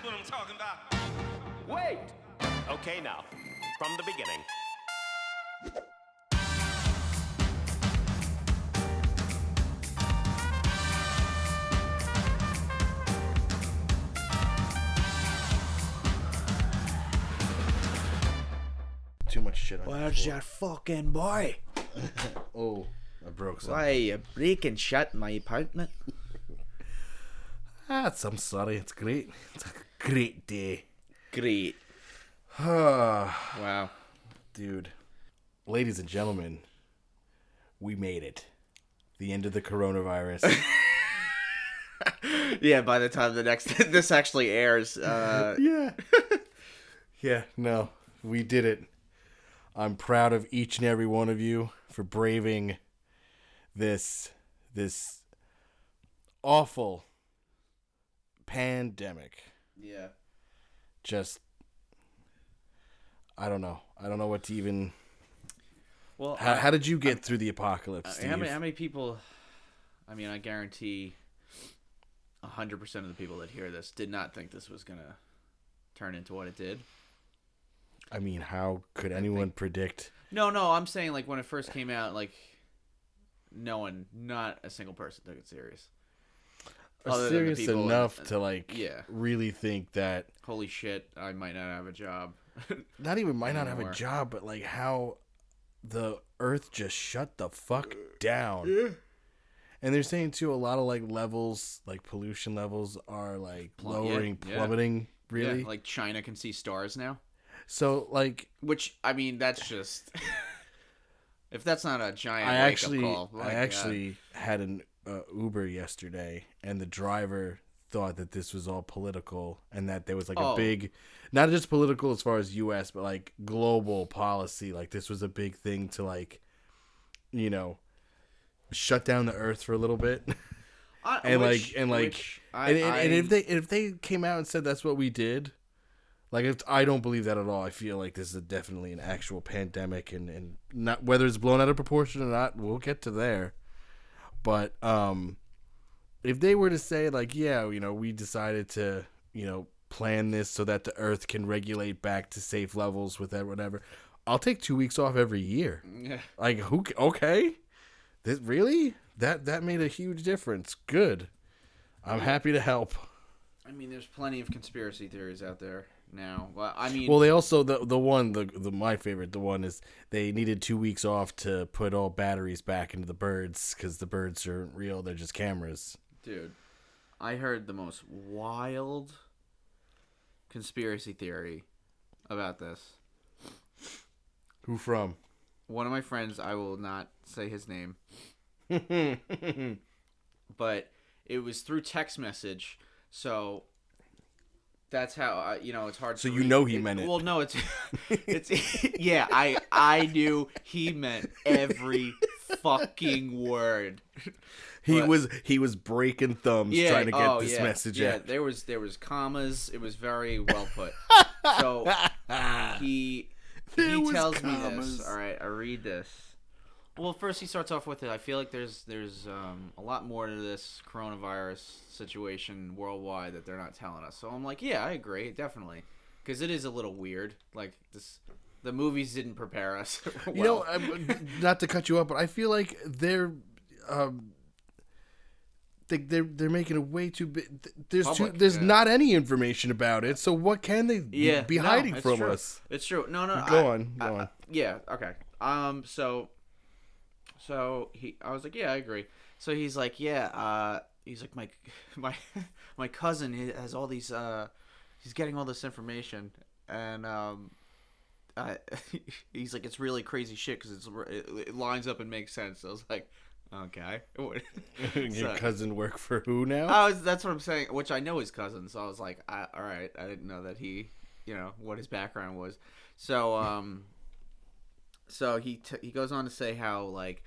what I'm talking about. Wait! Okay, now, from the beginning. Too much shit on Where's your fucking boy? Oh, I broke something. Why are you breaking shut in my apartment? I'm sorry. It's great. It's a great day. Great. Ah, Wow. dude. Ladies and gentlemen, we made it. The end of the coronavirus. Yeah, by the time this actually airs, Yeah. Yeah, no. We did it. I'm proud of each and every one of you for braving this awful pandemic. yeah. Just, I don't know. I don't know what to even... Well, How did you get through the apocalypse, Steve? how many people? I mean, I guarantee 100% of the people that hear this did not think this was gonna turn into what it did. I mean, how could anyone predict? No, I'm saying like when it first came out, like not a single person took it serious. Other than the Serious people enough to like yeah. really think that Holy shit, I might not have a job. not even might not have a Anymore. job, but like how the earth just shut the fuck down. Yeah. And they're saying too a lot of like levels, like pollution levels are like lowering, yeah. plummeting, really. Yeah, like China can see stars now. So like Which, I mean, that's just... if that's not a giant I wake-up call. I actually had an Uber yesterday, and the driver thought that this was all political, and that there was like a big, not just political as far as U.S., but like global policy. Like this was a big thing to like, you know, shut down the earth for a little bit. And if they came out and said that's what we did, like if I don't believe that at all. I feel like this is definitely an actual pandemic, and not whether it's blown out of proportion or not. We'll get to there, but if they were to say like, yeah, you know, we decided to, you know, plan this so that the earth can regulate back to safe levels with that whatever, I'll take 2 weeks off every year. Yeah. Like who? Okay, this really that made a huge difference. Good. I'm happy to help. I mean, there's plenty of conspiracy theories out there now. Well, I mean... Well, they also, my favorite, the one is they needed 2 weeks off to put all batteries back into the birds because the birds aren't real. They're just cameras. Dude, I heard the most wild conspiracy theory about this. Who from? One of my friends, I will not say his name, but it was through text message, so that's how it's hard. So to you read. know he meant it. Well, no, it's yeah. I knew he meant every fucking word. He was breaking thumbs trying to get this message out. There was commas. It was very well put. So he tells me this. All right, I read this. Well, first he starts off with it. I feel like there's a lot more to this coronavirus situation worldwide that they're not telling us. So I'm like, yeah, I agree, definitely, because it is a little weird. Like this, the movies didn't prepare us. Well. You know, not to cut you up, but I feel like they're making it way too big. There's not any information about it. So what can they be hiding from us? It's true. No. Go on. Yeah. Okay. So I was like, yeah, I agree. So he's like, yeah. He's like, my cousin has all these. He's getting all this information, and he's like, it's really crazy shit because it lines up and makes sense. So I was like, okay. Your cousin work for who now? That's what I'm saying. Which I know his cousin. So I was like, all right. I didn't know that he, what his background was. So so he goes on to say how like,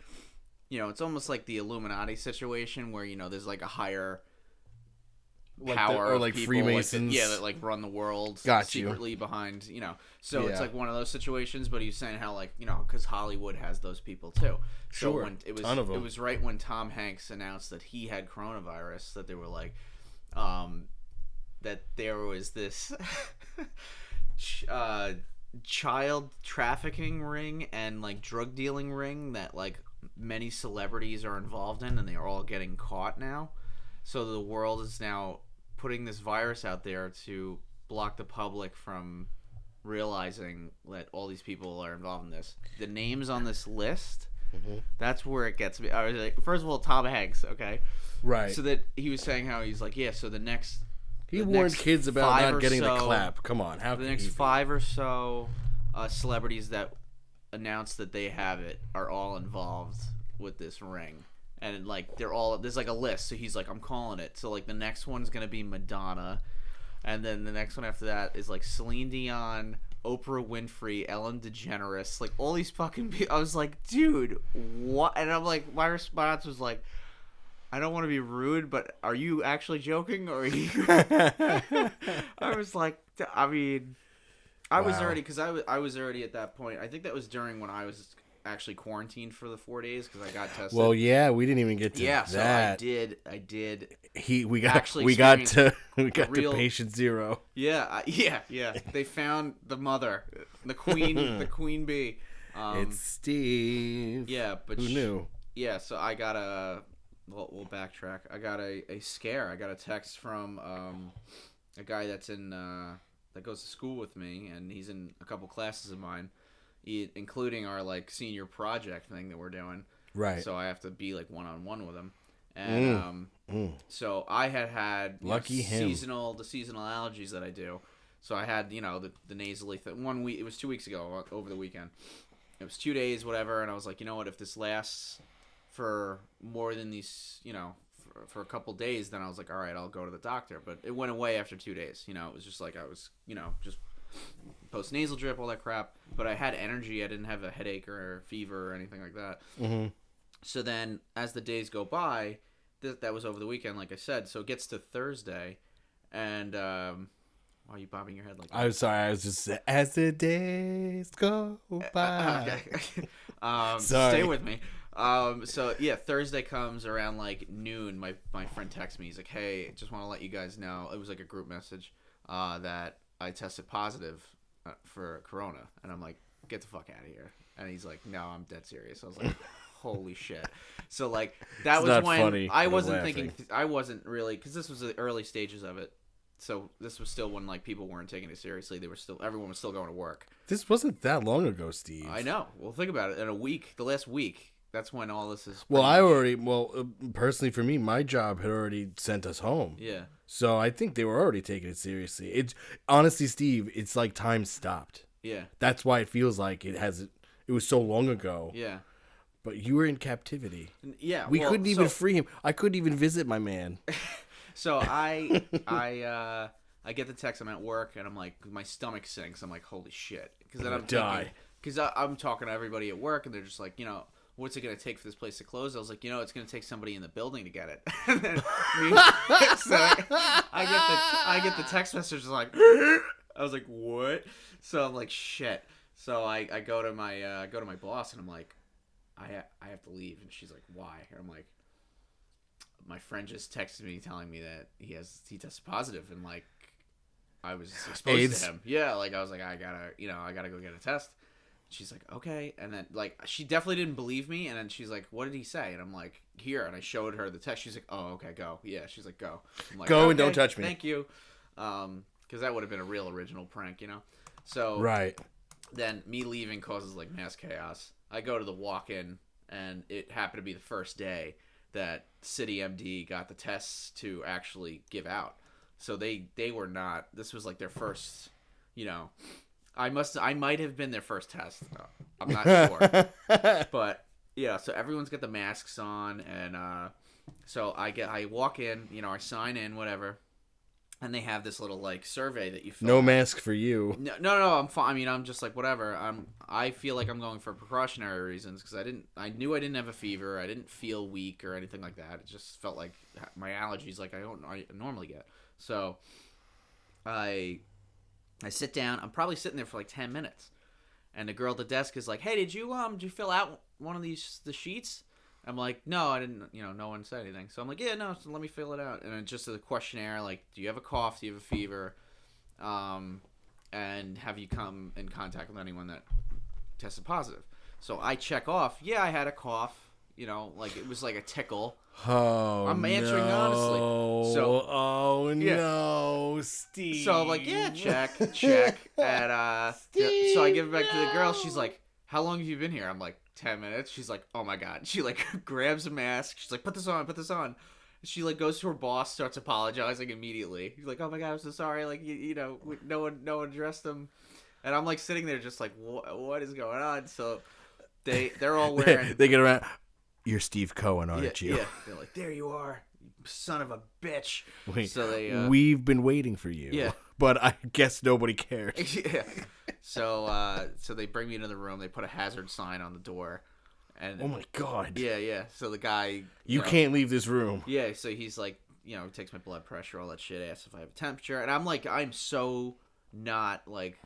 it's almost like the Illuminati situation where there's like a higher power or of like people, Freemasons, that like run the world secretly behind, So it's like one of those situations. But he's saying how like because Hollywood has those people too. So sure, when it was right when Tom Hanks announced that he had coronavirus that they were like, that there was this child trafficking ring and like drug dealing ring that like many celebrities are involved in, and they are all getting caught now. So the world is now putting this virus out there to block the public from realizing that all these people are involved in this. The names on this list, that's where it gets me. I was like, first of all, Tom Hanks, okay? Right. So that he was saying how he's like, yeah, so the next... He warned kids about not getting the clap. Come on. How the next 5 or so celebrities that announce that they have it are all involved with this ring. And like they're all... There's like a list. So he's like, I'm calling it. So like the next one's going to be Madonna. And then the next one after that is like Celine Dion, Oprah Winfrey, Ellen DeGeneres, like all these fucking people. I was like, dude, what? And I'm like, my response was like, I don't want to be rude, but are you actually joking, or are you? I was like, I mean, I was already, because I was already at that point. I think that was during when I was actually quarantined for the 4 days because I got tested. Well, yeah, we didn't even get to that. Yeah, so I did. We got to patient zero. Yeah. They found the mother, the queen, the queen bee. It's Steve. Yeah, but who knew? Yeah, so I got we'll backtrack. I got a scare. I got a text from a guy that's in that goes to school with me, and he's in a couple classes of mine, including our like senior project thing that we're doing. Right. So I have to be like one-on-one with him. And so I had lucky him. The seasonal allergies that I do. So I had, the nasally thing. 1 week, it was 2 weeks ago over the weekend. It was 2 days, whatever, and I was like, you know what, if this lasts for more than these, for a couple days, then I was like, all right, I'll go to the doctor. But it went away after 2 days. It was just like I was, just post-nasal drip, all that crap. But I had energy. I didn't have a headache or fever or anything like that. Mm-hmm. So then as the days go by, that was over the weekend, like I said. So it gets to Thursday, and why are you bobbing your head like that? I'm sorry. I was just as the days go by. Okay. Sorry. Stay with me. So yeah, Thursday comes around like noon. My friend texts me. He's like, "Hey, just want to let you guys know." It was like a group message that I tested positive for corona, and I'm like, "Get the fuck out of here!" And he's like, "No, I'm dead serious." I was like, "Holy shit!" So like that was when funny, I wasn't thinking. I wasn't really, because this was the early stages of it. So this was still when like people weren't taking it seriously. Everyone was still going to work. This wasn't that long ago, Steve. I know. Well, think about it. In a week, the last week, that's when all this is. Well, personally for me, my job had already sent us home. Yeah. So I think they were already taking it seriously. It's honestly, Steve, it's like time stopped. Yeah. That's why it feels like it was so long ago. Yeah. But you were in captivity. Yeah. We couldn't even free him. I couldn't even visit my man. So I get the text. I'm at work, and I'm like, my stomach sinks. I'm like, holy shit, because then I'm die. Because I'm talking to everybody at work, and they're just like, what's it gonna take for this place to close? I was like, it's gonna take somebody in the building to get it. And then, so I get the text message like, I was like, what? So I'm like, shit. So I go to my boss, and I'm like, I have to leave, and she's like, why? And I'm like, my friend just texted me telling me that he tested positive, and like I was exposed AIDS. to him. Yeah, like I was like, I gotta go get a test. She's like, okay, and then like she definitely didn't believe me, and then she's like, what did he say? And I'm like, here, and I showed her the text. She's like, oh, okay, go. Yeah, she's like, go. I'm like, go okay, and don't touch me. Thank you, because that would have been a real original prank, So right. Then me leaving causes like mass chaos. I go to the walk-in, and it happened to be the first day that City MD got the tests to actually give out. So they were not, this was like their first, I might have been their first test. I'm not sure. But yeah, so everyone's got the masks on, and so I walk in, I sign in, whatever. And they have this little like survey that you fill out. Mask for you. No, I'm fine. I mean, I'm just like whatever. I feel like I'm going for precautionary reasons because I knew I didn't have a fever. I didn't feel weak or anything like that. It just felt like my allergies like I normally get. So I sit down. I'm probably sitting there for like 10 minutes, and the girl at the desk is like, "Hey, did you fill out one of the sheets?" I'm like, no, I didn't, no one said anything. So I'm like, yeah, no, so let me fill it out. And then just a questionnaire, like, do you have a cough? Do you have a fever? And have you come in contact with anyone that tested positive? So I check off, yeah, I had a cough. Like it was like a tickle. Oh, I'm answering honestly. So, no, Steve. So I'm like, yeah, check. And so I give it back to the girl. She's like, how long have you been here? I'm like, 10 minutes. She's like, oh my God. She like grabs a mask. She's like, put this on. She like goes to her boss, starts apologizing immediately. He's like, oh my God, I'm so sorry. Like, no one dressed him. And I'm like sitting there just like, what is going on? So they're all wearing. They get around. You're Steve Cohen, aren't you? Yeah. They're like, there you are, you son of a bitch. So we've been waiting for you. Yeah. But I guess nobody cares. Yeah. So they bring me into the room. They put a hazard sign on the door. And oh my God. Yeah. So the guy. You can't leave this room. Yeah. So he's like, he takes my blood pressure, all that shit. Asks if I have a temperature, and I'm like, I'm so not like.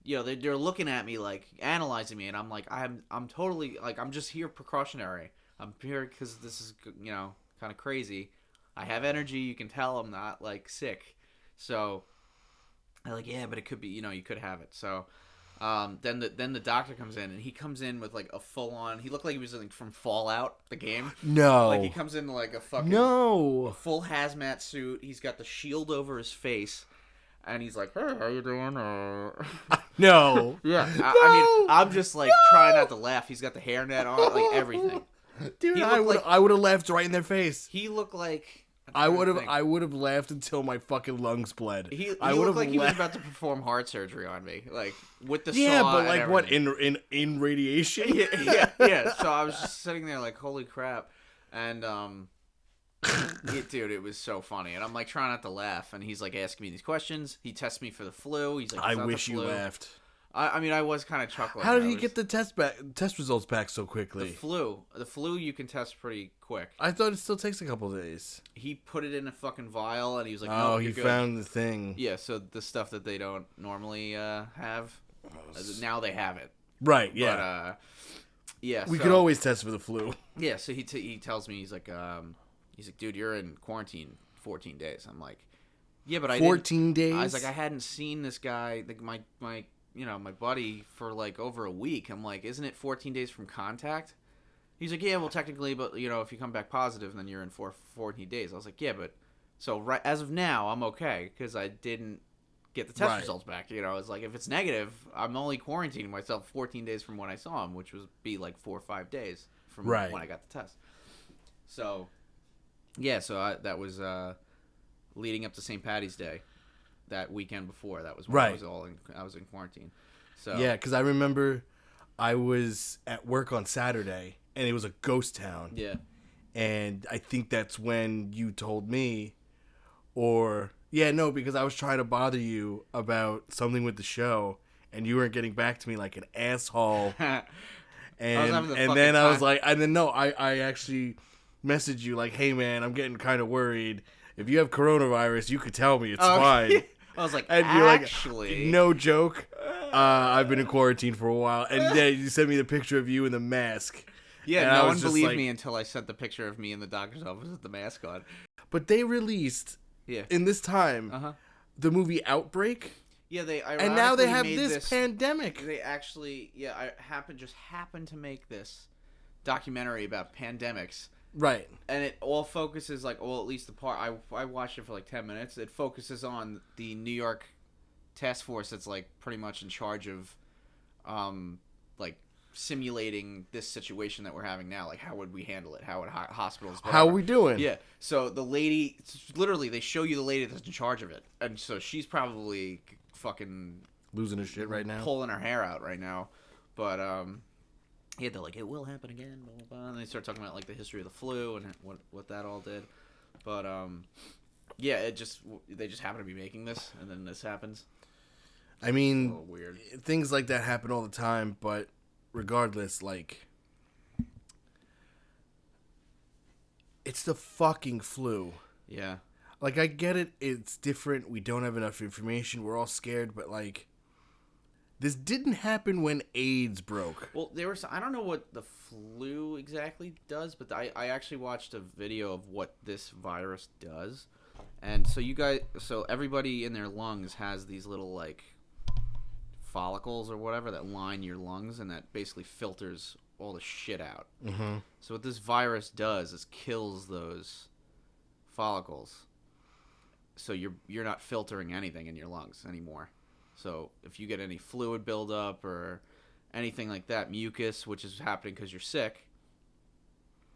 They're looking at me like analyzing me, and I'm like, I'm totally like, I'm just here precautionary. I'm here because this is kind of crazy. I have energy. You can tell I'm not like sick. So they're like, yeah, but it could be, you could have it. So then the doctor comes in, and he comes in with like a full on. He looked like he was like from Fallout, the game. No, like he comes in like a fucking full hazmat suit. He's got the shield over his face. And he's like, hey, how you doing? No. Yeah. I mean, I'm just like trying not to laugh. He's got the hairnet on, like everything. Dude, I would have laughed right in their face. He looked like I would have laughed until my fucking lungs bled. He looked like he was about to perform heart surgery on me, like with the saw. Yeah, but like and what in radiation? Yeah. So I was just sitting there like, holy crap, and dude, it was so funny, and I'm like trying not to laugh, and he's like asking me these questions. He tests me for the flu. He's like, I wish you laughed. I mean, I was kind of chuckling. How did he get the test results back so quickly? The flu you can test pretty quick. I thought it still takes a couple of days. He put it in a fucking vial, and he was like, "Oh, no, he good. found the thing." Yeah, so the stuff that they don't normally have, now they have it. Right. Yeah. But yeah, we could always test for the flu. Yeah. So he tells me, he's like, dude, you're in quarantine 14 days. I'm like, yeah, but 14 days. I was like, I hadn't seen this guy, like my buddy, for like over a week. I'm like, isn't it 14 days from contact? He's like, yeah, well, technically, but if you come back positive, then you're in 14 days. I was like, yeah, but so right as of now, I'm okay because I didn't get the test results back. It's like if it's negative, I'm only quarantining myself 14 days from when I saw him, which would be like 4 or 5 days from when I got the test. So, yeah, so that was leading up to St. Paddy's Day. That weekend before, that was when I was in quarantine. So yeah, because I remember I was at work on Saturday and it was a ghost town. Yeah, and I think that's when you told me, because I was trying to bother you about something with the show and you weren't getting back to me like an asshole. And then I was like, I actually messaged you like, hey man, I'm getting kind of worried. If you have coronavirus, you could tell me. It's fine. I was like, and actually, you're like, no joke. I've been in quarantine for a while, and then you sent me the picture of you in the mask. Yeah, no one believed me until I sent the picture of me in the doctor's office with the mask on. But they released, in this time, the movie Outbreak. Yeah, and now they have this pandemic. They actually, happened to make this documentary about pandemics. Right. And it all focuses, at least the part, I watched it for 10 minutes. It focuses on the New York task force that's, pretty much in charge of, simulating this situation that we're having now. Like, how would we handle it? How would hospitals... Whatever. How are we doing? Yeah. So the lady, literally, they show you the lady that's in charge of it. And so she's probably fucking... losing her shit right now. Pulling her hair out right now. But, yeah, they're like, it will happen again, blah, blah, blah. And they start talking about, the history of the flu and what that all did. But, yeah, they just happen to be making this, and then this happens. I mean, it's a little weird. Things like that happen all the time, but regardless, it's the fucking flu. Yeah. I get it, it's different, we don't have enough information, we're all scared, but, This didn't happen when AIDS broke. Well, I don't know what the flu exactly does, but I actually watched a video of what this virus does. And so everybody in their lungs has these little like follicles or whatever that line your lungs, and that basically filters all the shit out. Mm-hmm. So what this virus does is kills those follicles. So you're not filtering anything in your lungs anymore. So if you get any fluid buildup or anything like that, mucus, which is happening because you're sick,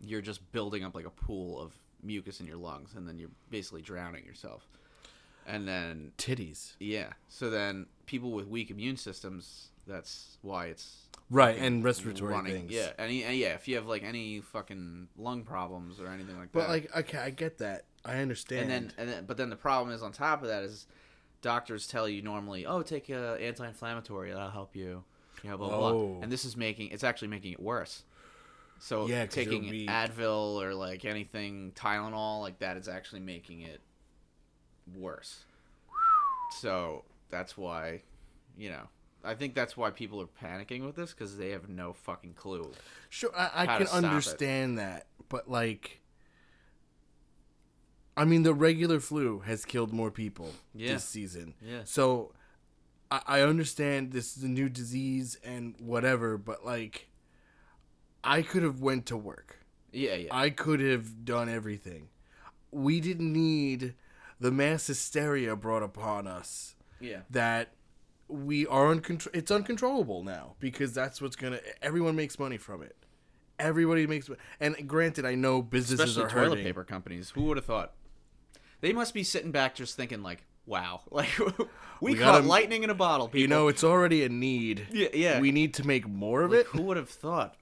you're just building up like a pool of mucus in your lungs, and then you're basically drowning yourself. And then titties. Yeah. So then people with weak immune systems, that's why it's right, and respiratory things. Yeah, and yeah, if you have like any fucking lung problems or anything like that. But like, okay, I get that. I understand. But then the problem is on top of that is doctors tell you normally, oh, take a anti-inflammatory, that'll help you. You know, blah blah blah. And this is it's actually making it worse. So yeah, taking Advil or like anything, Tylenol like that is actually making it worse. So that's why, you know, I think that's why people are panicking with this, because they have no fucking clue. Sure, I can understand that, but like, I mean, the regular flu has killed more people this season. Yeah. So I understand this is a new disease and whatever, but like, I could have went to work. Yeah, yeah. I could have done everything. We didn't need the mass hysteria brought upon us. Yeah. That we are it's uncontrollable now, because that's what's everyone makes money from it. Everybody makes, and granted, I know businesses especially are hurting. Toilet paper companies. Who would have thought? They must be sitting back just thinking like, wow, like we caught lightning in a bottle, people. You know, it's already a need. Yeah, yeah. We need to make more of it. Who would have thought?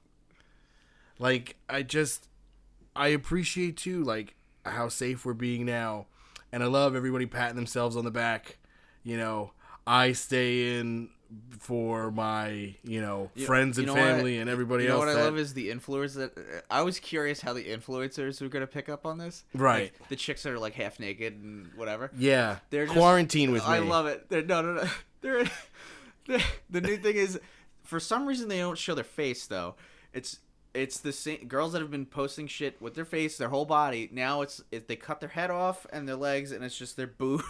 Like, I appreciate too, like, how safe we're being now. And I love everybody patting themselves on the back. You know, I stay in for my, friends and family and everybody else. You know what I love is the influencers. I was curious how the influencers were going to pick up on this. Right. Like, the chicks that are like half naked and whatever. Yeah. They're just, quarantine with me. I love it. No. The new thing is, for some reason they don't show their face though. It's the same girls that have been posting shit with their face, their whole body. Now they cut their head off and their legs, and it's just their boob.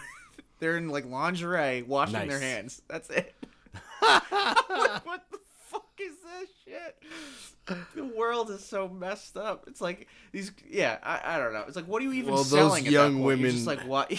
They're in like lingerie, washing their hands. That's it. What the fuck is this shit? The world is so messed up. It's like these. Yeah, I don't know. It's like, what are you even selling? Those young women. You're just like, what?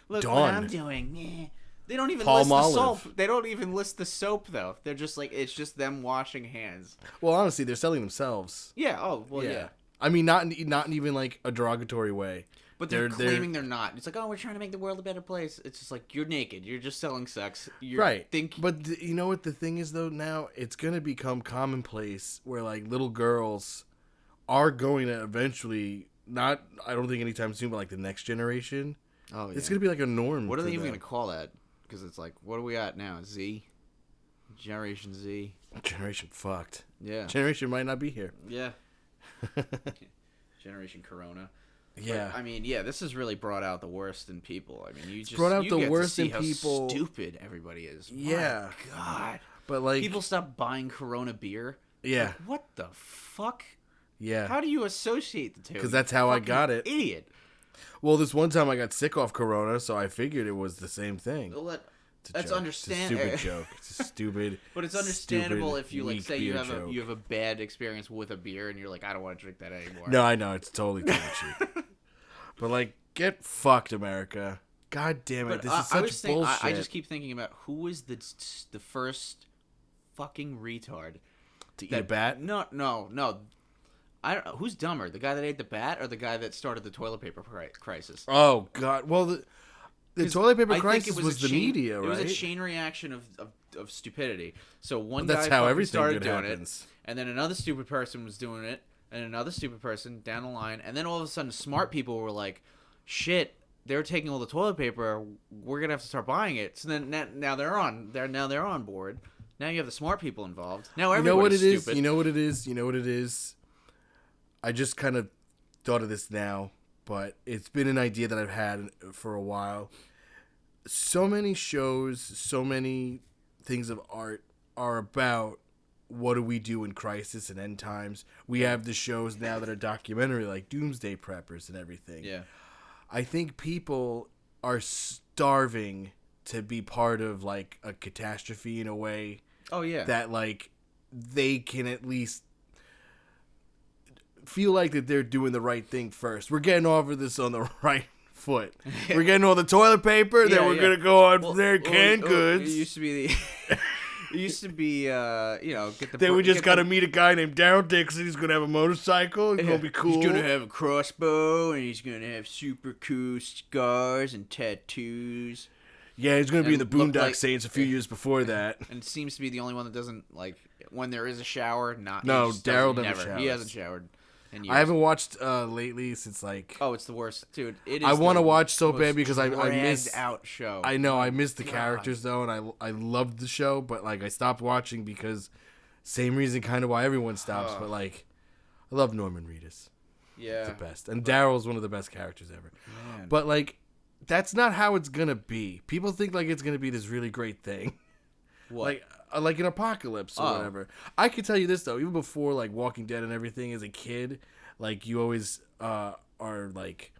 Look Dawn. what I'm doing. They don't even list the soap. They don't even list the soap though. They're just like, it's just them washing hands. Well, honestly, they're selling themselves. Yeah. Oh, well, yeah. I mean, not in even like a derogatory way. But they're claiming they're not. It's like, oh, we're trying to make the world a better place. It's just like, you're naked. You're just selling sex. Right. But you know what the thing is though? Now it's gonna become commonplace where like little girls are going to eventually I don't think anytime soon, but like the next generation. Oh yeah. It's gonna be like a norm. What are they even gonna call that? Because it's like, what are we at now? Z? Generation Z? Generation fucked. Yeah. Generation might not be here. Yeah. Generation Corona. Yeah. But, I mean, yeah, this has really brought out the worst in people. I mean, brought out the worst in people. How stupid everybody is. Yeah. My God. But like, people stop buying Corona beer. Yeah. Like, what the fuck? Yeah. How do you associate the two? Because that's how I got it. Idiot. Well, this one time I got sick off Corona, so I figured it was the same thing. Well, that's understandable. It's a stupid joke. It's a stupid. But it's understandable if you like say you have a bad experience with a beer and you're like, I don't want to drink that anymore. No, I know it's totally cheap. But like, get fucked, America. God damn it, this is such bullshit. I just keep thinking about who is the first fucking retard to eat a bat. No. I don't know. Who's dumber, the guy that ate the bat or the guy that started the toilet paper crisis? Oh God! Well, the toilet paper crisis was the media, right? It was a chain reaction of stupidity. So one guy how everything started doing happens. It, and then another stupid person was doing it, and another stupid person down the line, and then all of a sudden, smart people were like, "Shit, they're taking all the toilet paper. We're gonna have to start buying it." So then now they're on board. Now you have the smart people involved. Now everybody's stupid. You know what it is. I just kind of thought of this now, but it's been an idea that I've had for a while. So many shows, so many things of art are about what do we do in crisis and end times. We have the shows now that are documentary, like Doomsday Preppers and everything. Yeah. I think people are starving to be part of, like, a catastrophe in a way. Oh, yeah. That, like, they can at least feel like that they're doing the right thing first. We're getting off of this on the right foot. We're getting all the toilet paper, then we're going to go on from there, canned goods. It used to be get the... Then we just got to meet a guy named Daryl Dixon. He's going to have a motorcycle. He's going to be cool. He's going to have a crossbow, and he's going to have super cool scars and tattoos. Yeah, he's going to be in the Boondock Saints a few years before that. And seems to be the only one that doesn't, like, when there is a shower, not... No, Daryl never showers. He hasn't showered in years. I haven't watched lately since, like... Oh, it's the worst. Dude, it is. I want to watch so bad because I miss... out show. I know, I miss the characters, though, and I loved the show, but, like, I stopped watching because... Same reason kind of why everyone stops, but, like... I love Norman Reedus. Yeah. The best. And Daryl's one of the best characters ever. Man. But, like... That's not how it's gonna be. People think like it's gonna be this really great thing, what? like an apocalypse or whatever. I can tell you this though, even before like Walking Dead and everything, as a kid, like you always are like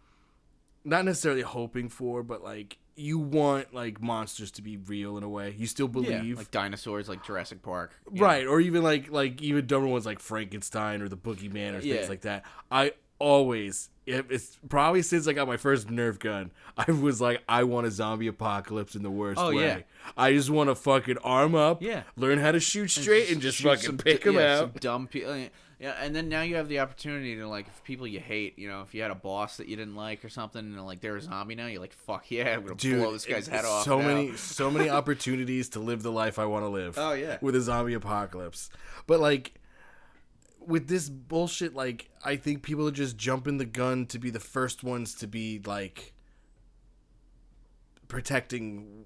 not necessarily hoping for, but like you want like monsters to be real in a way. You still believe, like dinosaurs, like Jurassic Park, right? Or even like even dumber ones like Frankenstein or the Boogeyman or things like that. I always. It's probably since I got my first Nerf gun, I was like, I want a zombie apocalypse in the worst way. Yeah. I just want to fucking arm up, learn how to shoot straight, and just fucking pick them out. Some dumb people. Yeah, and then now you have the opportunity to, like, if people you hate, if you had a boss that you didn't like or something, and like they're a zombie now, you're like, fuck yeah, I'm gonna blow this guy's head off. So many opportunities to live the life I want to live. Oh yeah, with a zombie apocalypse, but like. With this bullshit, like, I think people are just jumping the gun to be the first ones to be, like, protecting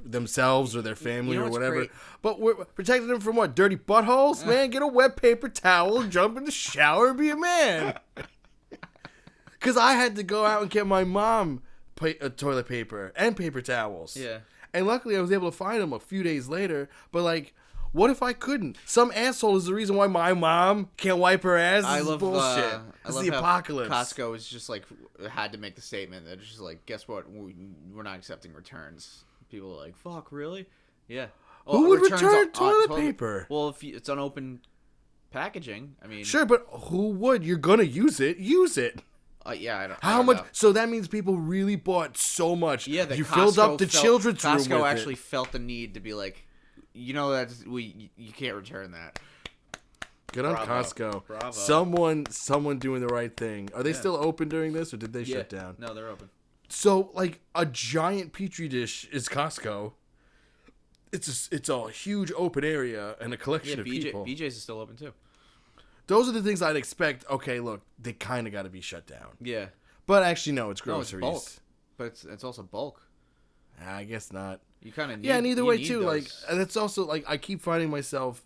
themselves or their family or whatever. Great? But we're protecting them from what? Dirty buttholes? Man, get a wet paper towel, jump in the shower, and be a man. Because I had to go out and get my mom toilet paper and paper towels. Yeah. And luckily I was able to find them a few days later, but, like... What if I couldn't? Some asshole is the reason why my mom can't wipe her ass. This is bullshit. This is the apocalypse. Costco was just like had to make the statement that it's just like, guess what? We're not accepting returns. People are like, fuck, really? Yeah. Who would return toilet paper? Well, if it's unopened packaging, I mean, sure, but who would? You're gonna use it. Use it. Yeah, I don't. How much? Know. So that means people really bought so much. Yeah, that you filled up the children's room with Costco actually felt the need to be like. You can't return that. Good on Costco. Bravo. Someone doing the right thing. Are they still open during this, or did they shut down? No, they're open. So, like, a giant petri dish is Costco. It's a huge open area and a collection of people. BJ's is still open too. Those are the things I'd expect. Okay, look, they kind of got to be shut down. Yeah. But actually, no, it's groceries. No, it's bulk. But it's also bulk. I guess not. You kind of need. Yeah, and either way too. Those. Like, and it's also like I keep finding myself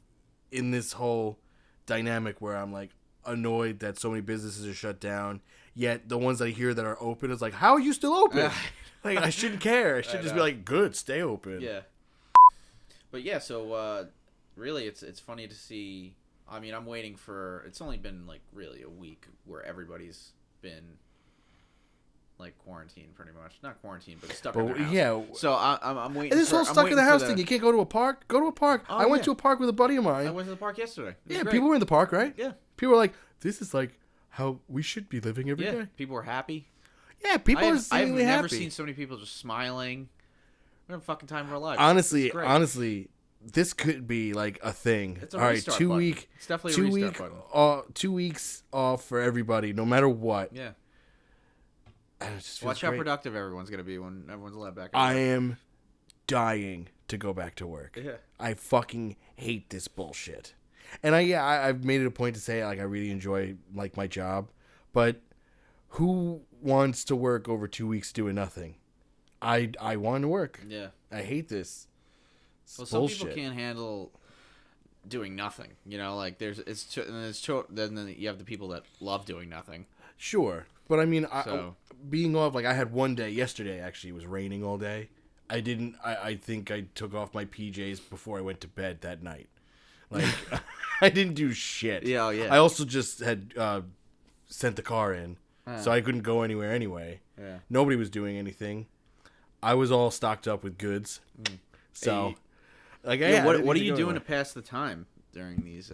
in this whole dynamic where I'm like annoyed that so many businesses are shut down. Yet the ones I hear that are open, it's like, how are you still open? Like, I shouldn't care. I should just be like, good, stay open. Yeah. But yeah, so really, it's funny to see. I mean, I'm waiting for. It's only been like really a week where everybody's been. Like quarantine, pretty much. Not quarantine, but stuck in their house. Yeah. So I'm waiting. And this whole stuck in the house thing. You can't go to a park. Go to a park. Oh, I went to a park with a buddy of mine. I went to the park yesterday. Yeah, people were in the park, right? Yeah. People were like, "This is like how we should be living every day." People were happy. Yeah, people are seemingly happy. I've never seen so many people just smiling. We're having a fucking time of our lives. Honestly, this could be like a thing. It's a restart button. It's definitely a restart button. 2 weeks off for everybody, no matter what. Yeah. Watch how productive everyone's going to be when everyone's allowed back. I am dying to go back to work. Yeah. I fucking hate this bullshit. And I've made it a point to say like I really enjoy like my job, but who wants to work over 2 weeks doing nothing? I want to work. Yeah. I hate this. Well, some people can't handle doing nothing. Like then you have the people that love doing nothing. Sure. But I mean, being off, like I had one day yesterday, actually, it was raining all day. I didn't. I think I took off my PJs before I went to bed that night. Like, I didn't do shit. Yeah, yeah. I also just had sent the car in, so I couldn't go anywhere anyway. Yeah. Nobody was doing anything. I was all stocked up with goods. So, like, Yeah, what are you doing to pass the time during these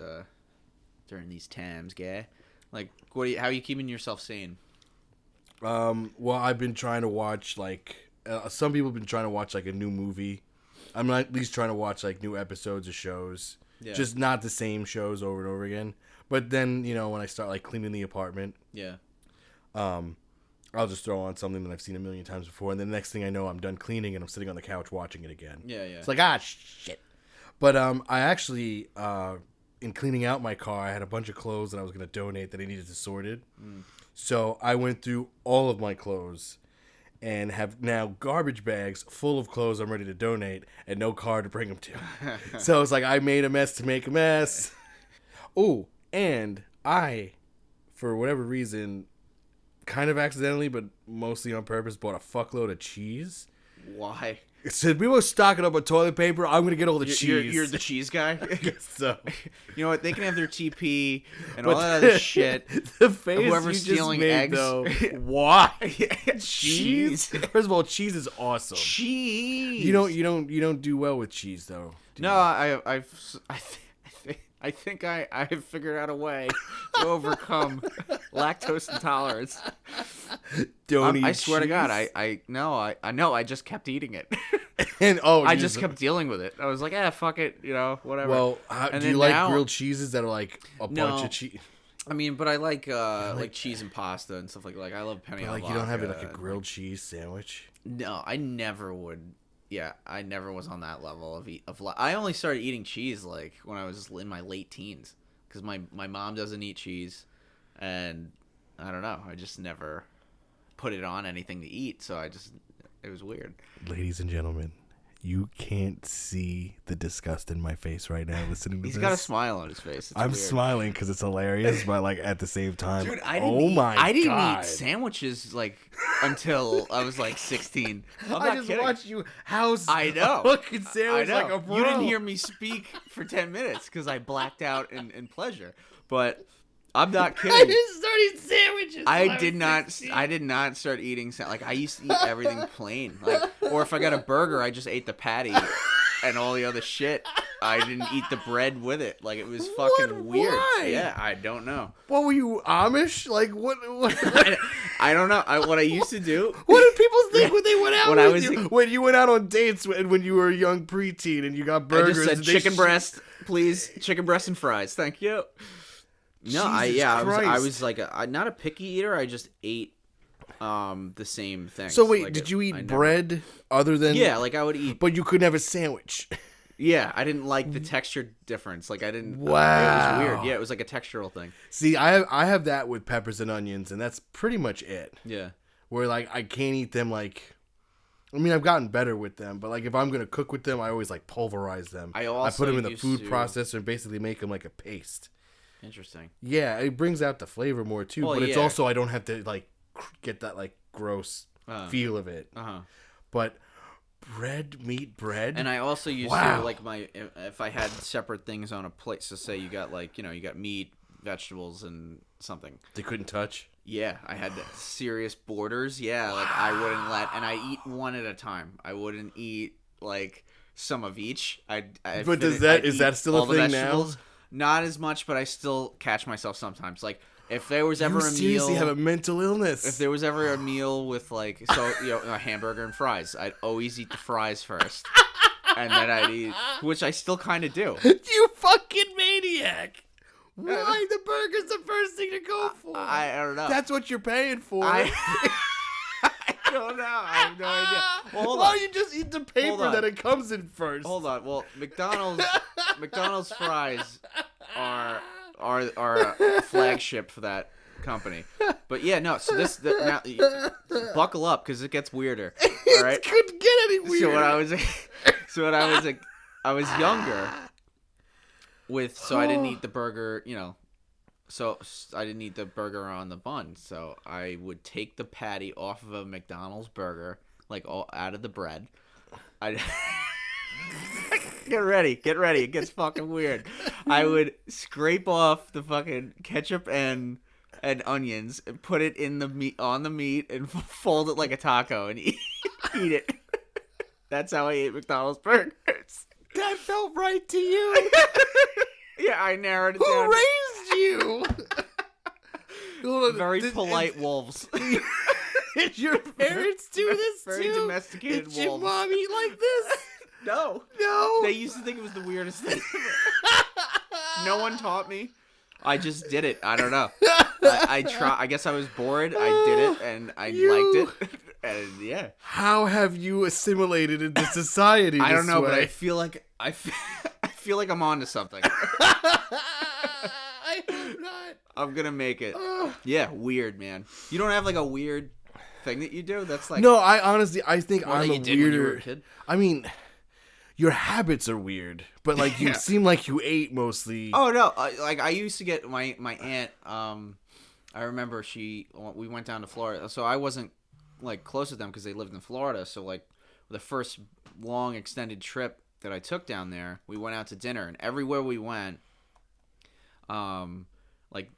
times, guy? Like, how are you keeping yourself sane? Well, I've been trying to watch, like, some people have been trying to watch, like, a new movie. I'm at least trying to watch, like, new episodes of shows. Yeah. Just not the same shows over and over again. But then, you know, when I start, like, cleaning the apartment, I'll just throw on something that I've seen a million times before. And then the next thing I know, I'm done cleaning and I'm sitting on the couch watching it again. Yeah, yeah. It's like, shit. But I actually, in cleaning out my car, I had a bunch of clothes that I was going to donate that I needed to sorted. So I went through all of my clothes and have now garbage bags full of clothes I'm ready to donate and no car to bring them to. So it's like I made a mess to make a mess. Oh, and I, for whatever reason, kind of accidentally but mostly on purpose, bought a fuckload of cheese. Why? It said, we were stocking up on toilet paper. I'm going to get all the cheese. You're the cheese guy? I guess so. You know what? They can have their TP and all that other shit. The face whoever's you stealing just made, eggs. though. Why? Cheese. First of all, cheese is awesome. Cheese. You don't do well with cheese, though. No, I think I've figured out a way to overcome lactose intolerance. Don't eat I swear cheese? to God, I know. I just kept eating it. And I just kept dealing with it. I was like, fuck it, whatever. Well, do you like grilled cheeses that are like a bunch of cheese? I mean, but I like cheese and pasta and stuff like that. Like, I love penne. Like, you don't have it like a grilled cheese sandwich? No, I never would. Yeah, I never was on that level of I only started eating cheese like when I was in my late teens because my mom doesn't eat cheese, and I don't know. I just never put it on anything to eat, so it was weird. Ladies and gentlemen, you can't see the disgust in my face right now listening to this. He's got a smile on his face. I'm weird. Smiling because it's hilarious, but like at the same time, dude, I didn't eat sandwiches like until I was like 16. I just watched you house. I know. A fucking sandwich like a bro. You didn't hear me speak for 10 minutes because I blacked out in pleasure. But I'm not kidding. I didn't start eating sandwiches. I did not start eating like I used to eat everything plain. Like, or if I got a burger, I just ate the patty and all the other shit. I didn't eat the bread with it. Like, it was fucking weird. Why? Yeah, I don't know. What were you, Amish? Like, what? I don't know. What I used to do. What did people think when they went out when with you? When you went out on dates when you were a young preteen and you got burgers? I just said chicken breast, please. Chicken breast and fries. Thank you. No, I was like not a picky eater. I just ate the same thing. So wait, did you eat bread other than? Yeah, like I would eat. But you couldn't have a sandwich. Yeah, I didn't like the texture difference. Like I didn't. Wow, it was weird. Yeah, it was like a textural thing. See, I have that with peppers and onions, and that's pretty much it. Yeah. Where like I can't eat them like. I mean, I've gotten better with them, but like if I'm gonna cook with them, I always like pulverize them. I put them in the food processor and basically make them like a paste. Interesting. Yeah, it brings out the flavor more too, but it's also I don't have to like get that like gross feel of it. But meat bread, and I also used to like if I had separate things on a plate. So say you got like you got meat, vegetables, and something they couldn't touch. Yeah, I had serious borders. Yeah, like I wouldn't and I eat one at a time. I wouldn't eat like some of each. But is that still a thing now? Not as much, but I still catch myself sometimes. Like, if there was ever a meal... You seriously have a mental illness. If there was ever a meal with, like, a hamburger and fries, I'd always eat the fries first. And then I'd eat... Which I still kind of do. You fucking maniac! Why the burger's the first thing to go for? I don't know. That's what you're paying for. I don't know. I have no idea. Well, why don't you just eat the paper that it comes in first? Hold on. Well, McDonald's fries are a flagship for that company. But yeah, no. So now buckle up because it gets weirder. All right. It couldn't get any weirder. So when I was younger. So I didn't eat the burger. So I didn't eat the burger on the bun. So I would take the patty off of a McDonald's burger, like all out of the bread, Get ready. It gets fucking weird. I would scrape off the fucking ketchup and onions and put it in the meat on the meat and fold it like a taco and eat it. That's how I ate McDonald's burgers. That felt right to you. Yeah, I narrowed it Who down. raised you? Very polite wolves. Did your parents do this Very too? domesticated Did your wolves. mom eat like this? No. No. They used to think it was the weirdest thing. No one taught me. I just did it. I don't know. I guess I was bored. I did it, and I liked it. And yeah. How have you assimilated into society? I don't know, way? but I feel like I feel like I'm onto something. I hope not. I'm gonna make it. Yeah, weird, man. You don't have like a weird thing that you do? That's like No, I think more I'm that a you did when you were weirder a kid? I mean, your habits are weird, but like you Yeah. seem like you ate mostly. Oh no! I used to get my aunt. I remember we went down to Florida, so I wasn't like close with them because they lived in Florida. So like the first long extended trip that I took down there, we went out to dinner, and everywhere we went, like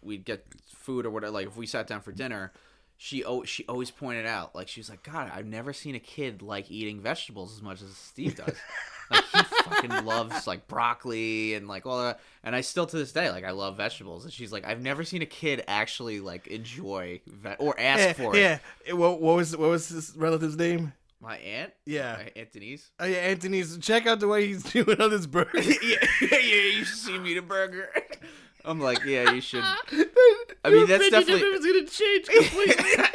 we'd get food or whatever. Like if we sat down for dinner, she always pointed out, like she was like, God, I've never seen a kid like eating vegetables as much as Steve does. Like he fucking loves like broccoli and like all that, and I still to this day like I love vegetables. And she's like, I've never seen a kid actually like enjoy or ask for it. Yeah. What was this relative's name? My aunt, Yeah. my Aunt Denise. Oh yeah, Anthony's. Check out the way he's doing on this burger. yeah, you should see me eat a burger. I'm like, yeah, you should. I mean, that's definitely. It's gonna change completely.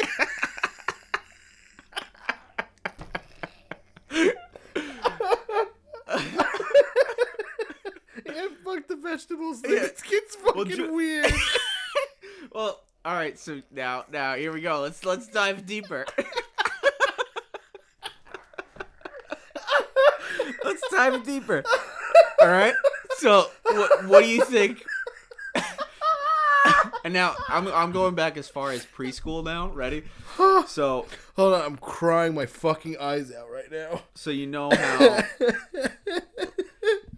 Yeah, fuck the vegetables. Yeah. This kid's fucking weird. Well, all right. So now here we go. Let's dive deeper. Let's dive deeper. All right. So what do you think? And now I'm going back as far as preschool now. Ready? So Hold on, I'm crying my fucking eyes out right now. so you know how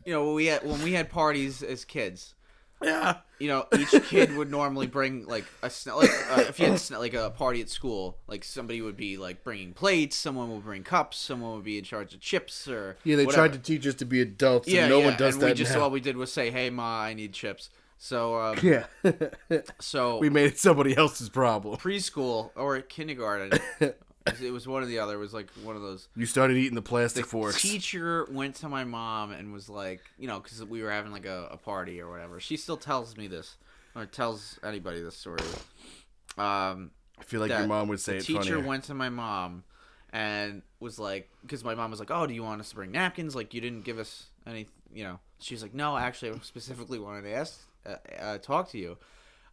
when we had parties as kids. Yeah. Each kid would normally bring like a if you had like a party at school, like somebody would be like bringing plates, someone would bring cups, someone would be in charge of chips or Yeah, they whatever. tried to teach us to be adults, and Yeah, no yeah, one does and that we just now. all we did was say, "Hey, Ma, I need chips." So Yeah. so We made it somebody else's problem. preschool or kindergarten, it was one or the other. It was like one of those. You started eating the plastic The forks. teacher went to my mom and was like, because we were having like a party or whatever. She still tells me this, or tells anybody this story. I feel like your mom would say it The teacher funnier. went to my mom and was like, because my mom was like, oh, do you want us to bring napkins? Like, you didn't give us any, She was like, no, actually, I specifically wanted to talk to you.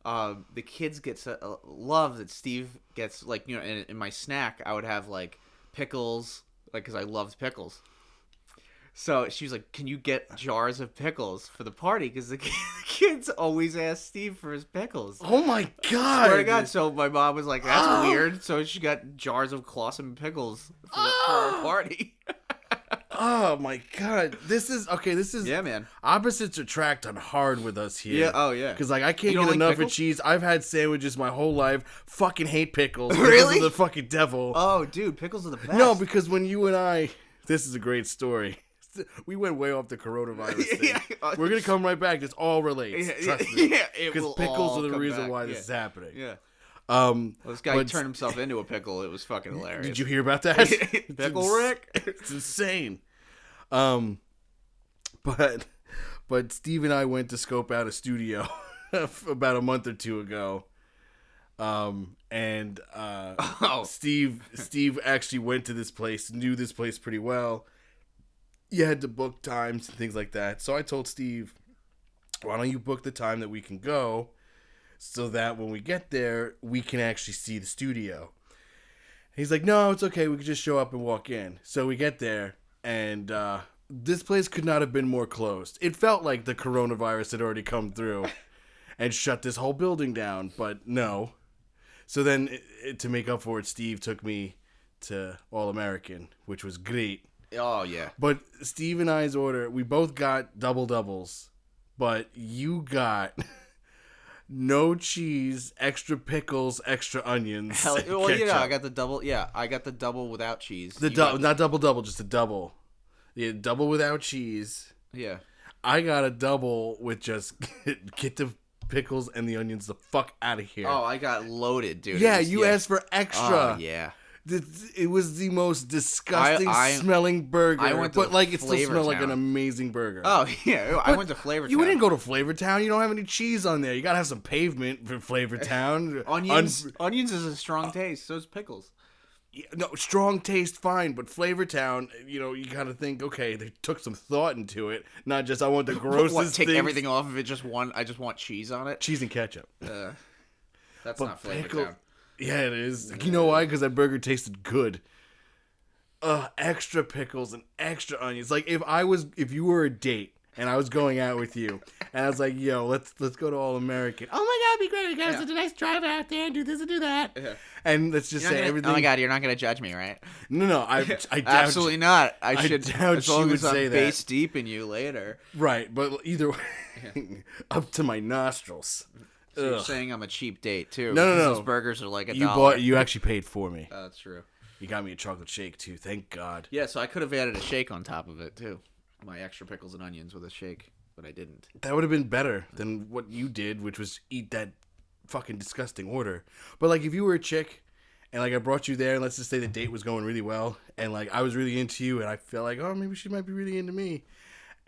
The kids get love that Steve gets, like, in my snack, I would have, like, pickles, like, because I loved pickles. So she was like, can you get jars of pickles for the party? Because the kids always ask Steve for his pickles. Oh my god! Swear to God. So my mom was like, that's weird. So she got jars of Clausen pickles for our party. Oh my god! This is Yeah, man. Opposites attract on hard with us here. Yeah. Oh, yeah. Because like I can't You get don't like enough of pickles? cheese. I've had sandwiches my whole life. Fucking hate pickles. Really? Pickles are the fucking devil. Oh, dude, pickles are the best. No, because when you and I, this is a great story. We went way off the coronavirus thing. Yeah. We're gonna come right back. This all relates. Trust me. Yeah, it Because will pickles all are the come reason back. why Yeah. this is happening. Yeah. Well, This guy turned himself into a pickle. It was fucking hilarious. Did you hear about that? Pickle Rick? It's insane. But Steve and I went to scope out a studio about a month or two ago. Steve actually went to this place, knew this place pretty well. You had to book times and things like that. So I told Steve, why don't you book the time that we can go so that when we get there, we can actually see the studio. He's like, no, it's okay. We can just show up and walk in. So we get there, and this place could not have been more closed. It felt like the coronavirus had already come through and shut this whole building down, but no. So then, to make up for it, Steve took me to All American, which was great. Oh yeah. But Steve and I's order, we both got double doubles, but you got no cheese, extra pickles, extra onions. Well, ketchup. I got the double. Yeah, I got the double without cheese. Not double, just a double. Yeah, double without cheese. Yeah. I got a double with just get the pickles and the onions the fuck out of here. Oh, I got loaded, dude. Yeah, you asked for extra. Oh, yeah. It was the most disgusting smelling burger. I went to but like it still Flavor smelled like Town. an amazing burger. Oh yeah, I went to Flavor Town. You didn't go to Flavor Town. You don't have any cheese on there. You gotta have some pavement for Flavor Town. Onions is a strong taste. So is pickles. No, strong taste, fine, but Flavor Town, you gotta think, okay, they took some thought into it, not just I want the grossest Take things. everything off of it. I just want cheese on it. Cheese and ketchup. That's But not Flavor pickle- Town. Yeah, it is. You know why? Because that burger tasted good. Extra pickles and extra onions. Like if you were a date and I was going out with you and I was like, yo, let's go to All American. Oh my God, it'd be great. We got such a nice drive out there and do this and do that. Yeah. And let's just say everything. Oh my God, you're not gonna judge me, right? No, I doubt. Absolutely not. I should doubt as long she as would I'm say that. base deep in you later. Right, but either way, up to my nostrils. So you're saying I'm a cheap date too? No. Those burgers are like $1. You actually paid for me. That's true. You got me a chocolate shake too. Thank God. Yeah, so I could have added a shake on top of it too. My extra pickles and onions with a shake, but I didn't. That would have been better than what you did, which was eat that fucking disgusting order. But like, if you were a chick, and like I brought you there, and let's just say the date was going really well, and like I was really into you, and I felt like, oh, maybe she might be really into me.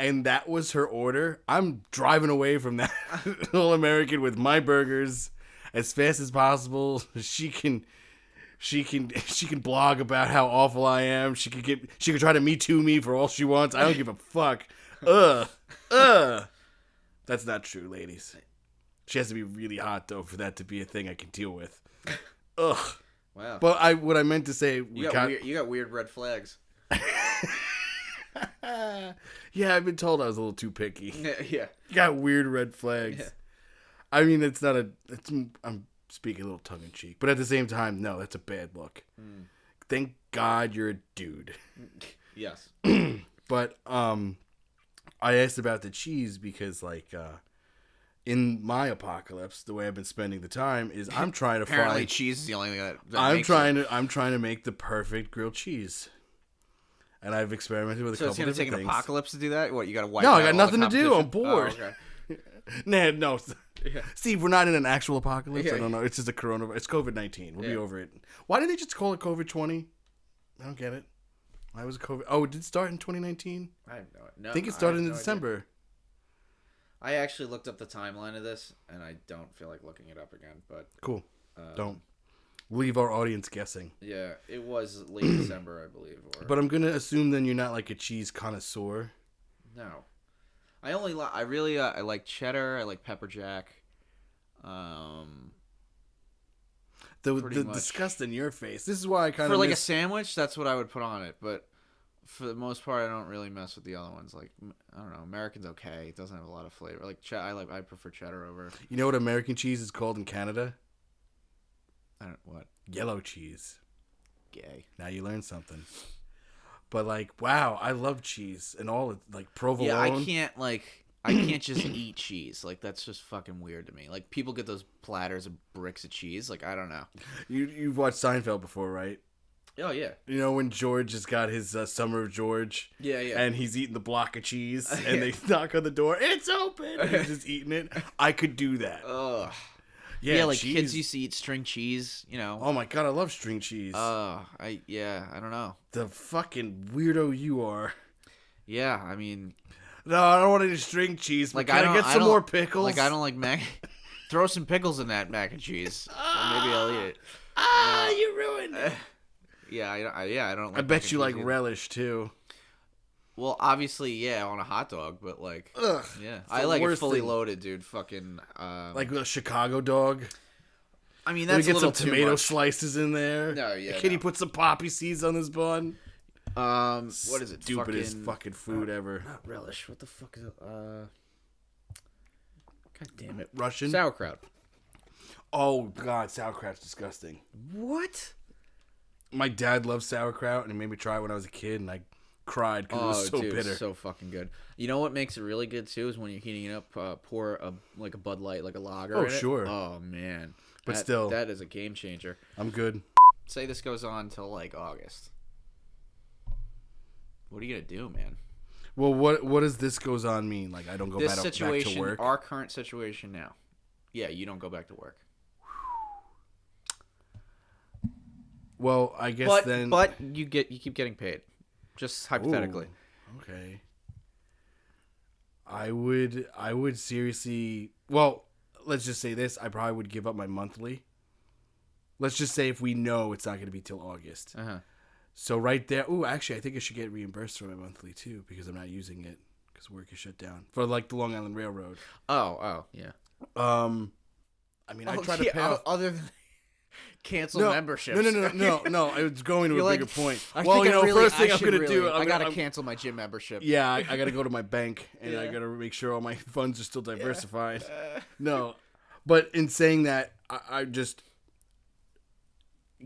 And that was her order. I'm driving away from that All American with my burgers as fast as possible. She can blog about how awful I am. She could try to Me Too me for all she wants. I don't give a fuck. That's not true, ladies. She has to be really hot though for that to be a thing I can deal with. Ugh. Wow. But what I meant to say, you got weird red flags. Yeah, I've been told I was a little too picky. Yeah. You got weird red flags. Yeah. I mean, I'm speaking a little tongue in cheek, but at the same time, no, that's a bad look. Thank God you're a dude. Yes. But I asked about the cheese because like in my apocalypse, the way I've been spending the time is I'm trying to Apparently find cheese is the only thing that I'm trying to make the perfect grilled cheese. And I've experimented with a couple different things. So it's going to take an apocalypse to do that? What, you got to wipe No, out I got all nothing the to do. I'm bored. Oh, okay. Nah, no. Yeah. Steve, we're not in an actual apocalypse. Yeah. I don't know. It's just a coronavirus. It's COVID-19. We'll be over it. Why did they just call it COVID-20? I don't get it. Why was it COVID? Oh, it did start in 2019? I have no I think it started in December. I actually looked up the timeline of this, and I don't feel like looking it up again. But Cool. Don't. Leave our audience guessing. Yeah, it was late December, I believe. But I'm going to assume then you're not like a cheese connoisseur. No. I like cheddar. I like pepper jack. The disgust in your face. This is why I kind of for like a sandwich. That's what I would put on it. But for the most part, I don't really mess with the other ones. Like I don't know, American's okay. It doesn't have a lot of flavor. Like I prefer cheddar over. You know what American cheese is called in Canada? What? Yellow cheese. Gay. Now you learned something. But like, wow, I love cheese and all like provolone. Yeah, I can't just eat cheese. Like that's just fucking weird to me. Like people get those platters of bricks of cheese. Like I don't know. You've watched Seinfeld before, right? Oh yeah. You know when George has got his Summer of George. Yeah. And he's eating the block of cheese, and they knock on the door. It's open. And he's just eating it. I could do that. Ugh. Yeah, like cheese. kids used to eat string cheese, you know. Oh my God, I love string cheese. I don't know. The fucking weirdo you are. Yeah, I mean. No, I don't want any string cheese. But like, can I get some more pickles? Like I don't like mac. Throw some pickles in that mac and cheese. Maybe I'll eat it. You ruined it. Yeah, I don't. Like I bet you like either. relish too. Well, obviously, yeah, on a hot dog, but like, ugh, yeah, I like it fully loaded, dude. Fucking, like a Chicago dog. I mean, that's get a little some tomato too much. slices in there. No, yeah. Can you put some poppy seeds on this bun? What is it? Stupidest fucking food ever. Not relish. What the fuck is it? God damn it. Russian Sauerkraut. Oh God, sauerkraut's disgusting. What? My dad loves sauerkraut, and he made me try it when I was a kid, and I cried because it was so bitter. So fucking good. You know what makes it really good too is when you're heating it up, pour a Bud Light, like a lager. Oh, in sure. It. Oh man, But still, that is a game changer. I'm good. Say this goes on till like August. What are you gonna do, man? Well, what does this goes on mean? Like I don't go back to work? Our current situation now. Yeah, you don't go back to work. Well, I guess but you keep getting paid. Just hypothetically. Ooh, okay. I would seriously. Well, let's just say this. I probably would give up my monthly. Let's just say if we know it's not going to be till August. Uh-huh. So right there. Ooh, actually, I think I should get reimbursed for my monthly too because I'm not using it because work is shut down for like the Long Island Railroad. Oh, yeah. I mean, I try to pay off other than cancel memberships. No. I was going to a bigger point. First thing I'm gonna do, I gotta cancel my gym membership. Yeah, I gotta go to my bank and I gotta make sure all my funds are still diversified. No, but in saying that, I just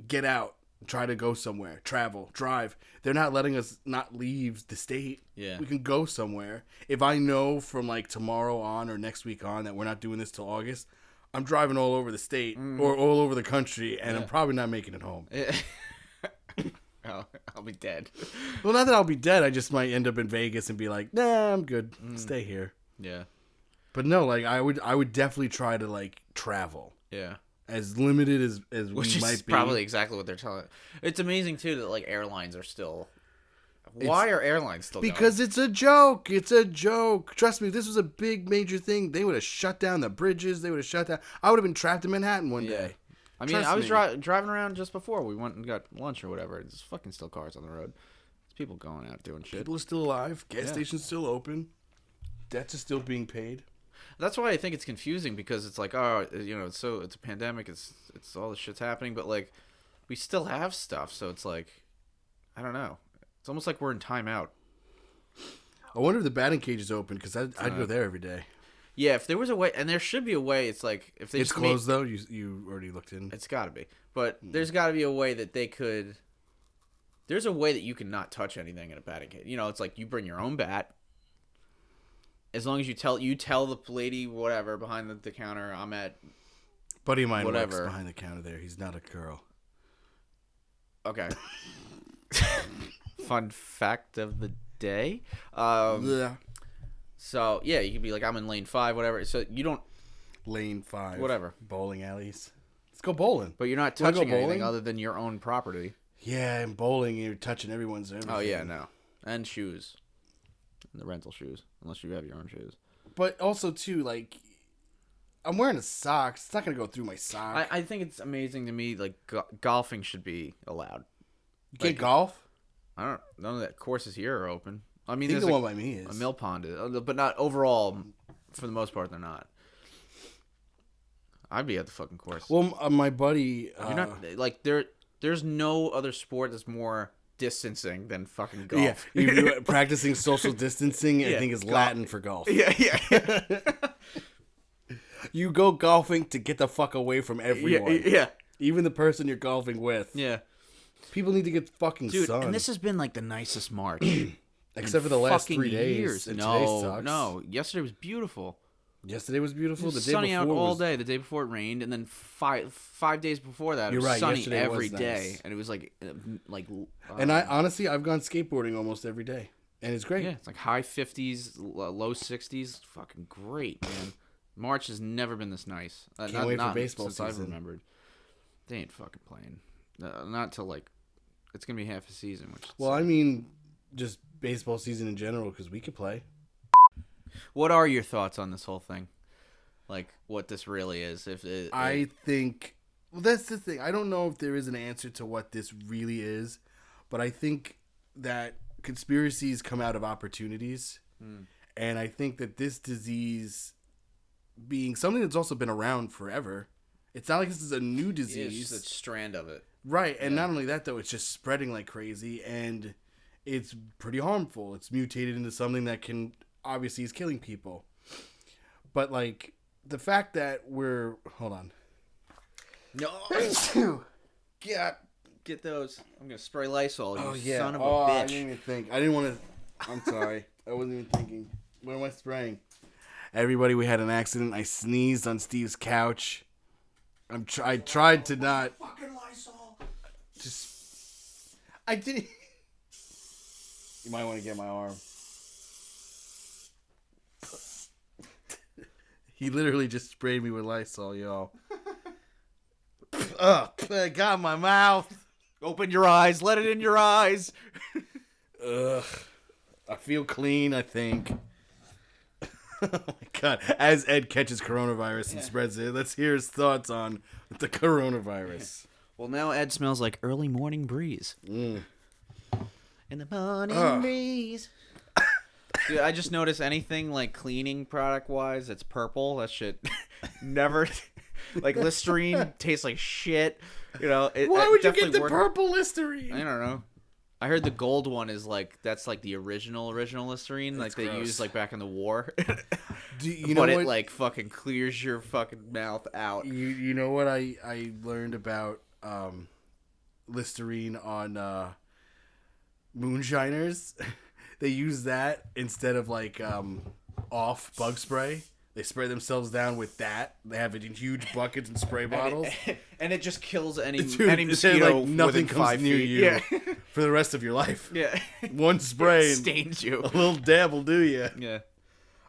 get out, try to go somewhere, travel, drive. They're not letting us not leave the state. Yeah, we can go somewhere. If I know from like tomorrow on or next week on that we're not doing this till August, I'm driving all over the state or all over the country, and I'm probably not making it home. I'll be dead. Well, not that I'll be dead. I just might end up in Vegas and be like, nah, I'm good. Stay here. Yeah. But no, like I would definitely try to like travel. Yeah. As limited as Which we is might be. Probably exactly what they're telling. It's amazing too that like airlines are still. Why are airlines still because going? It's a joke. It's a joke. Trust me, if this was a big major thing, they would have shut down the bridges. They would have shut down. I would have been trapped in Manhattan one day. I mean, I was driving around just before we went and got lunch or whatever. There's fucking still cars on the road. There's people going out doing shit. People are still alive. Gas stations still open. Debts are still being paid. That's why I think it's confusing because it's like, oh, you know, it's a pandemic. It's all this shit's happening, but like, we still have stuff. So it's like, I don't know. It's almost like we're in timeout. I wonder if the batting cage is open because I'd go there every day. Yeah, if there was a way, and there should be a way. It's like if they it's closed though. You already looked in. It's got to be, but there's got to be a way that they could. There's a way that you can not touch anything in a batting cage. You know, it's like you bring your own bat. As long as you tell the lady whatever behind the counter, I'm at. Buddy of mine works behind the counter there. He's not a girl. Okay. Fun fact of the day. Yeah. So yeah, you could be like, I'm in lane 5, whatever. So you don't. Lane 5. Whatever. Bowling alleys. Let's go bowling. But you're not touching anything other than your own property. Yeah, and bowling, you're touching everything. Oh yeah, no. And shoes. And the rental shoes, unless you have your own shoes. But also too, like, I'm wearing a sock. It's not gonna go through my sock. I think it's amazing to me. Like golfing should be allowed. You can't golf. I don't. None of the courses here are open. I mean, I think the one by me is a mill pond, but not overall. For the most part, they're not. I'd be at the fucking course. Well, my buddy, you're not like There's no other sport that's more distancing than fucking golf. Yeah, you're practicing social distancing. I think is Latin for golf. Yeah. You go golfing to get the fuck away from everyone. Yeah. Even the person you're golfing with. Yeah. People need to get fucking sun. And this has been like the nicest March. Except for the last 3 days. Years. And today sucks. No. Yesterday was beautiful. Yesterday was beautiful. It was sunny out all day. The day before it rained, and then five days before that, it was sunny every day, and it was like. And I've gone skateboarding almost every day, and it's great. Yeah, it's like high 50s, low 60s. Fucking great, man. March has never been this nice. Can't wait for baseball since season. I've remembered. They ain't fucking playing. Not till like, it's gonna be half a season. I mean, just baseball season in general because we could play. What are your thoughts on this whole thing? Like, what this really is? I think... Well, that's the thing. I don't know if there is an answer to what this really is, but I think that conspiracies come out of opportunities, and I think that this disease being something that's also been around forever, it's not like this is a new disease. It's just a strand of it. Right, and not only that, though, it's just spreading like crazy, and it's pretty harmful. It's mutated into something that can... obviously is killing people. But like the fact that hold on. No. God Get those. I'm gonna spray Lysol. You son of a I bitch. didn't even think. I didn't want to. I'm sorry. I wasn't even thinking. What am I spraying? Everybody, we had an accident. I sneezed on Steve's couch. I tried to not. Fucking Lysol. Just. I didn't. You might want to get my arm. He literally just sprayed me with Lysol, y'all. I got my mouth. Open your eyes. Let it in your eyes. Ugh. I feel clean, I think. Oh my God. As Ed catches coronavirus and spreads it, let's hear his thoughts on the coronavirus. Well, now Ed smells like early morning breeze. In the morning breeze. Dude, I just noticed anything like cleaning product wise that's purple. That shit never. Like Listerine tastes like shit. You know. Why would you get the purple Listerine? I don't know. I heard the gold one is like that's like the original Listerine, That's like they gross. used like back in the war. You know but what? it like fucking clears your fucking mouth out. You know what I learned about Listerine on moonshiners? They use that instead of like off bug spray. They spray themselves down with that. They have it in huge buckets and spray bottles. And it just kills any Dude, mosquito like nothing within comes 5 near feet. you Yeah. for the rest of your life. Yeah. One spray It and stains you. a little dab will do you. Yeah.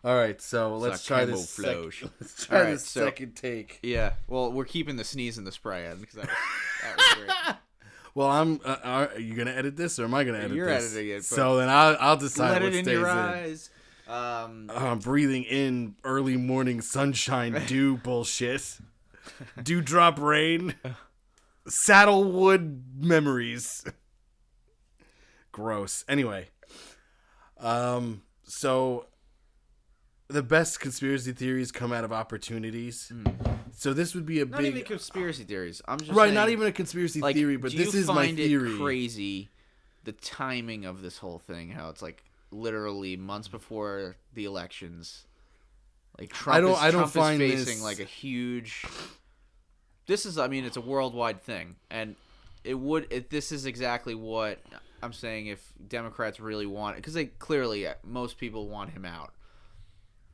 All right, so let's try this. Let's try this second take. Yeah. Well, we're keeping the sneeze and the spray in because that was great. Well, are you gonna edit this or am I gonna edit You're this? editing it. So then I'll decide Let what it in stays your in. eyes. I'm breathing in early morning sunshine dew bullshit. Dewdrop rain. Saddlewood memories. Gross. Anyway. So the best conspiracy theories come out of opportunities. So this would be a Not big even conspiracy theories. I'm just right, saying, not even a conspiracy like, theory, but do this you is my find theory. it crazy the timing of this whole thing, how it's like literally months before the elections. Like Trump is facing this like a huge. This is, I mean, it's a worldwide thing, and this is exactly what I'm saying. If Democrats really want it, because they clearly most people want him out.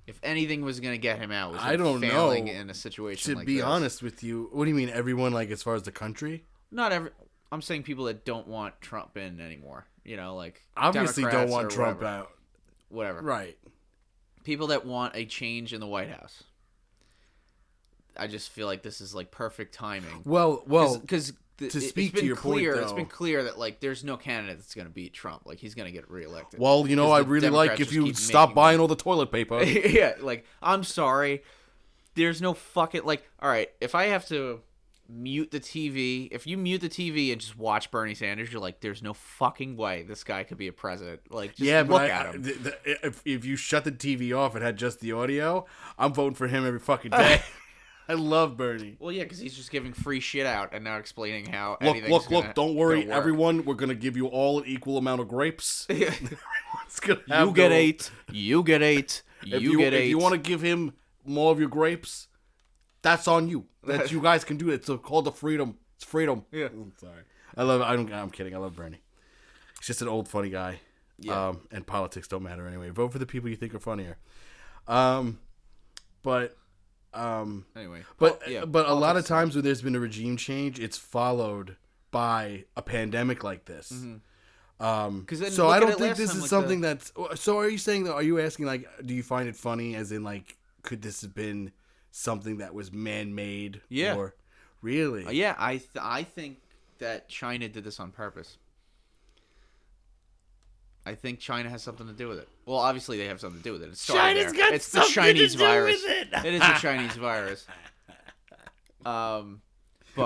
If anything was going to get him out, it was I don't failing know. in a situation like To be this. honest with you, what do you mean everyone, like as far as the country? Not every. I'm saying people that don't want Trump in anymore. You know, like Obviously don't Democrats want or Trump whatever. out. Whatever. Right. People that want a change in the White House. I just feel like this is like perfect timing. Well, because to speak to your point, it's though- been clear that like there's no candidate that's going to beat Trump. Like he's going to get reelected. well, you know, 'Cause I the really Democrats like if just you keep stop making buying all the toilet paper. yeah, like I'm sorry, there's no fucking like. All right, if I have to mute the TV, if you mute the TV and just watch Bernie Sanders, you're like, there's no fucking way this guy could be a president. Like, just Yeah, look but at him. if you shut the TV off and had just the audio, I'm voting for him every fucking day. I love Bernie. Well, yeah, because he's just giving free shit out and not explaining how Look, anything's look! Don't worry, gonna work. everyone. We're gonna give you all an equal amount of grapes. Everyone's gonna have You get their- 8. You get 8. You get 8. If you want to give him more of your grapes, that's on you. That you guys can do it. It's called the freedom. It's freedom. Yeah. I'm sorry. I love. I'm kidding. I love Bernie. He's just an old funny guy. Yeah. And politics don't matter anyway. Vote for the people you think are funnier. But. Anyway, But a lot of politics. times when there's been a regime change, it's followed by a pandemic like this. then So look I at don't it think last this time is with something that's. So are you saying that? Are you asking like, do you find it funny? As in, like, could this have been something that was man-made? Yeah. Or really? Yeah, I think that China did this on purpose. I think China has something to do with it. Well, obviously they have something to do with it. It started China's there. got It's the something Chinese to do virus. with it. It is a Chinese virus. But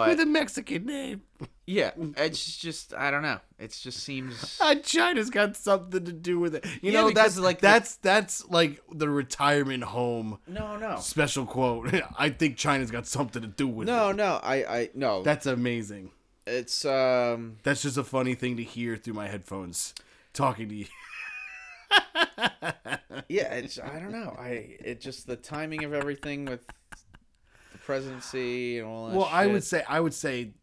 With a Mexican name. yeah, it's just I don't know. It just seems China's got something to do with it. You Yeah, know, because, that's like, that's like the retirement home no. special quote. I think China's got something to do with it. No, I no. That's amazing. It's That's just a funny thing to hear through my headphones talking to you. yeah, it's I don't know. It just the timing of everything with the presidency and all that Well, shit. I would say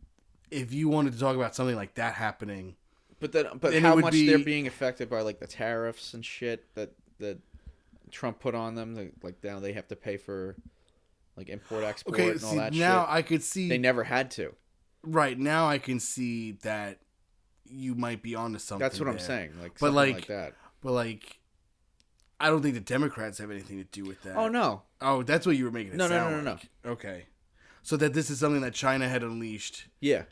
if you wanted to talk about something like that happening, but then how it would much be- they're being affected by like the tariffs and shit that Trump put on them. Like now they have to pay for like import export okay, and all see, that now shit. I could see They never had to. right now. I can see that you might be onto something. That's what I'm there. saying. Like But something like that. But like, I don't think the Democrats have anything to do with that. Oh no. Oh, that's what you were making it No, sound no. like. Okay. So that this is something that China had unleashed. Yeah.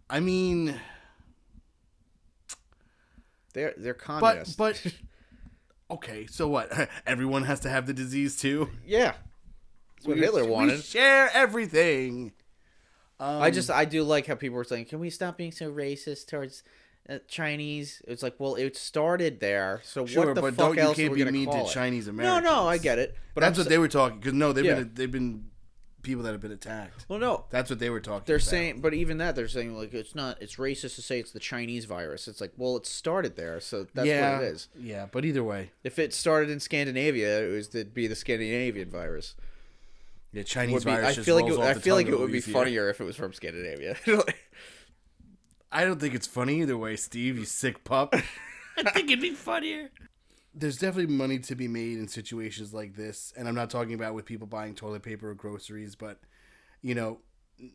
I mean, They're communists. but okay, so what? Everyone has to have the disease too? yeah. That's what Hitler We wanted. share everything. I do like how people were saying, "Can we stop being so racist towards Chinese?" It's like, well, it started there. So Sure, what the but fuck you else are can't we be gonna mean to call it? Chinese Americans. No, I get it. But That's what they were talking. Because no, Yeah. they've been people that have been attacked. Well, no, That's what they were talking. they're about. saying, but even that, they're saying like it's racist to say it's the Chinese virus. It's like, well, it started there, so that's yeah, what it is. Yeah, but either way, If it started in Scandinavia, it'd be the Scandinavian virus. yeah, Chinese Would be, virus. I just feel like rolls it, off I the feel like tongue it a would be little easier. funnier if it was from Scandinavia. I don't think it's funny either way, Steve. You sick pup. I think it'd be funnier. There's definitely money to be made in situations like this, and I'm not talking about with people buying toilet paper or groceries, but you know,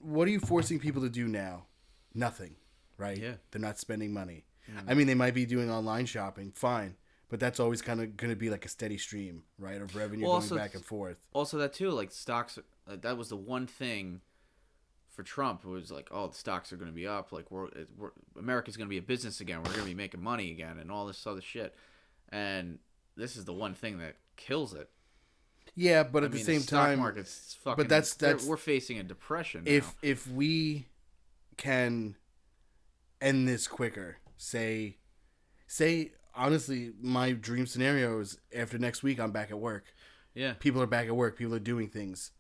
what are you forcing people to do now? Nothing, right? Yeah. They're not spending money. I mean, they might be doing online shopping, fine, but that's always kind of going to be like a steady stream, right, of revenue Well, going also- back and forth. Also, that too, like stocks. That was the one thing for Trump. It was like, oh, the stocks are going to be up. Like America's going to be a business again. We're going to be making money again, and all this other shit. And this is the one thing that kills it. Yeah, but at I the mean, same stock time, market's fucking. but that's we're facing a depression now. if we can end this quicker, say honestly, my dream scenario is after next week I'm back at work. Yeah. People are back at work. People are doing things.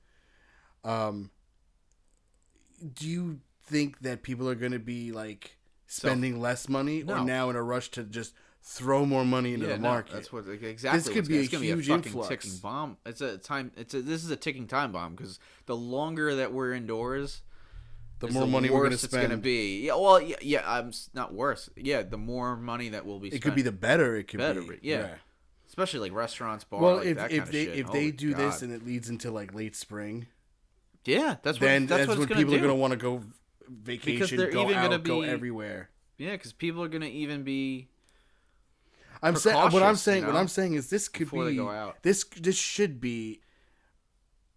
Do you think that people are going to be like spending less money, or No. now in a rush to just throw more money into the market? That's what exactly. This could be a it's gonna huge be a fucking influx. ticking bomb. This is a ticking time bomb because the longer that we're indoors, the is more money we're going to worse it's gonna spend. be. Yeah, well, yeah. I'm not worse. Yeah, the more money that will be. It spent. could be the better. It could Better, be. yeah. Especially like restaurants, bars. Well, like if that kind if of they shit. if Holy they do this God. and it leads into like late spring, yeah, that's then what when it's people do. are going to want to go vacation, they're go even out, gonna go be- everywhere. Yeah, because people are gonna even be. I'm saying what I'm precautious, saying. you What know, I'm saying is this could before they be go out. this should be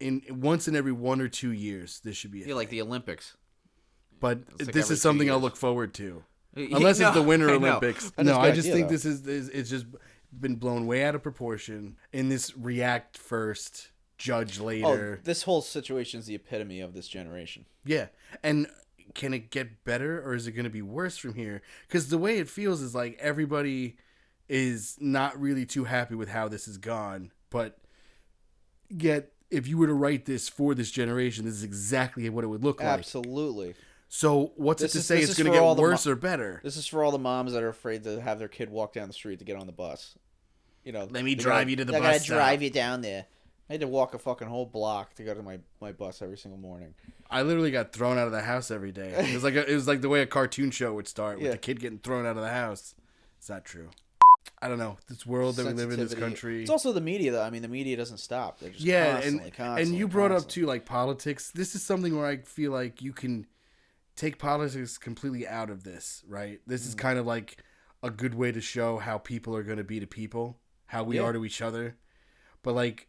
in once in every 1 or 2 years. This should be a Yeah, like thing. the Olympics. But like this every is 2 something I'll years. look forward to. Yeah, Unless no, it's the Winter I know. Olympics. That is No, a I good just idea, think though. this is it's just been blown way out of proportion in this react first, judge later. Oh, this whole situation is the epitome of this generation. Yeah. And can it get better or is it going to be worse from here? Because the way it feels is like everybody is not really too happy with how this has gone. But yet, if you were to write this for this generation, this is exactly what it would look like. Absolutely. So what's it This to is- say this it's is going to for all get the worse or better? This is for all the moms that are afraid to have their kid walk down the street to get on the bus. You know, Let me they drive gotta- you to the they bus gotta stop. drive you down there. I had to walk a fucking whole block to go to my bus every single morning. I literally got thrown out of the house every day. It was like the way a cartoon show would start with Yeah. the kid getting thrown out of the house. It's not true. I don't know. This world that we live in, this Sensitivity. country. It's also the media, though. I mean, the media doesn't stop. They're just Yeah, constantly, and you brought up constantly. too like politics. This is something where I feel like you can take politics completely out of this, right? This is kind of like a good way to show how people are going to be to people, how we Yeah. are to each other. But like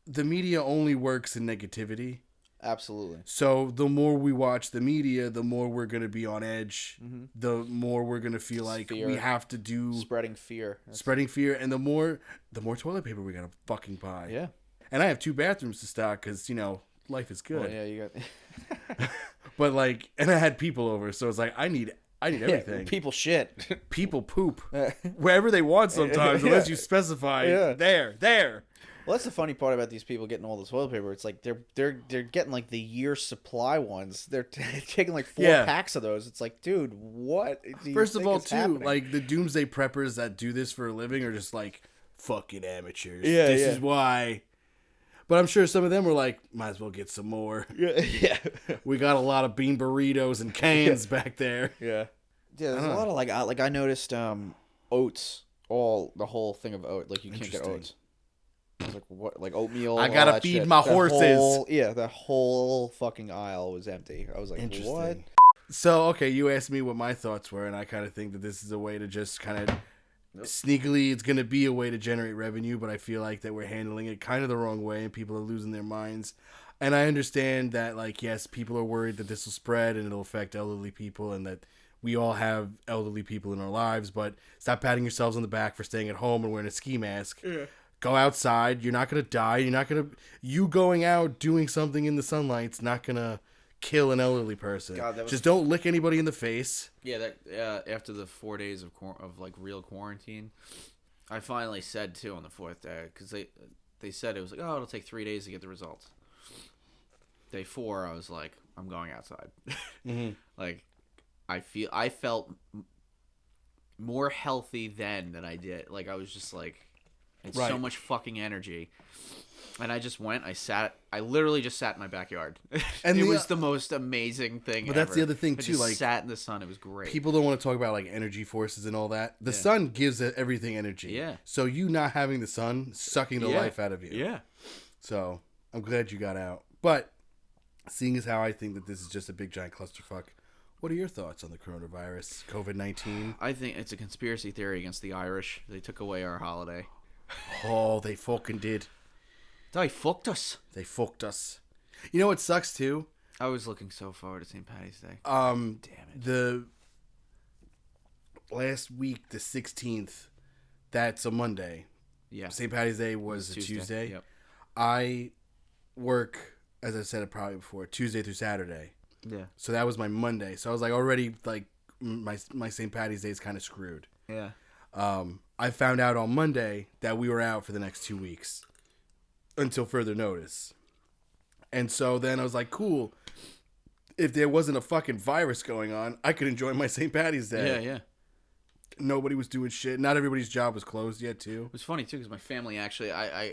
the media only works in negativity. Absolutely. So the more we watch the media, the more we're going to be on edge. The more we're going to feel like Fear. we have to do Spreading fear. spreading fear, and the more toilet paper we got to fucking buy. Yeah. And I have 2 bathrooms to stock because life is good. Well, yeah, you got But like, and I had people over, so it's like I need everything. people shit. People poop wherever they want sometimes, unless you specify. Yeah. There. Well, that's the funny part about these people getting all the toilet paper. It's like they're getting like the year supply ones. They're taking like 4 Yeah. packs of those. It's like, dude, what? Do you First of think all, is too, happening? like the doomsday preppers that do this for a living are just like fucking amateurs. Yeah, This yeah. is why. But I'm sure some of them were like, might as well get some more. Yeah. We got a lot of bean burritos and cans back there. Yeah. Yeah, there's a lot of like I noticed oats, the whole thing of oat, like you can't get oats. I was like, what, like oatmeal? I gotta feed shit. my horses. The whole fucking aisle was empty. I was like, what? So, okay, you asked me what my thoughts were, and I kind of think that this is a way to just kind of sneakily, it's going to be a way to generate revenue, but I feel like that we're handling it kind of the wrong way, and people are losing their minds. And I understand that, like, yes, people are worried that this will spread and it'll affect elderly people, and that we all have elderly people in our lives, but stop patting yourselves on the back for staying at home and wearing a ski mask. Yeah. Go outside. You're not going to die. You going out doing something in the sunlight's not going to kill an elderly person. God, just don't lick anybody in the face. Yeah, that after the 4 days of like real quarantine, I finally said too on the fourth day, because they said it was like, oh, it'll take 3 days to get the results. Day 4, I was like, I'm going outside. Mm-hmm. Like, I felt more healthy then than I did. Like, I was just like, it's so much fucking energy. And I just went. I literally just sat in my backyard. And it was the most amazing thing ever. But that's the other thing, too. Like, sat in the sun. It was great. People don't want to talk about, like, energy forces and all that. The sun gives everything energy. Yeah. So you not having the sun, sucking the life out of you. Yeah. So I'm glad you got out. But seeing as how I think that this is just a big, giant clusterfuck, what are your thoughts on the coronavirus, COVID-19? I think it's a conspiracy theory against the Irish. They took away our holiday. Oh, they fucking did. They fucked us. They fucked us. You know what sucks too? I was looking so forward to St. Paddy's Day. Damn it. The last week, the 16th, that's a Monday. Yeah. St. Paddy's Day was a Tuesday. Yep. I work, as I said it probably before, Tuesday through Saturday. Yeah. So that was my Monday. So I was like already like my St. Paddy's Day is kind of screwed. Yeah. I found out on Monday that we were out for the next 2 weeks. Until further notice. And so then I was like, cool. If there wasn't a fucking virus going on, I could enjoy my St. Paddy's Day. Yeah, yeah. Nobody was doing shit. Not everybody's job was closed yet, too. It was funny, too, because my family actually, I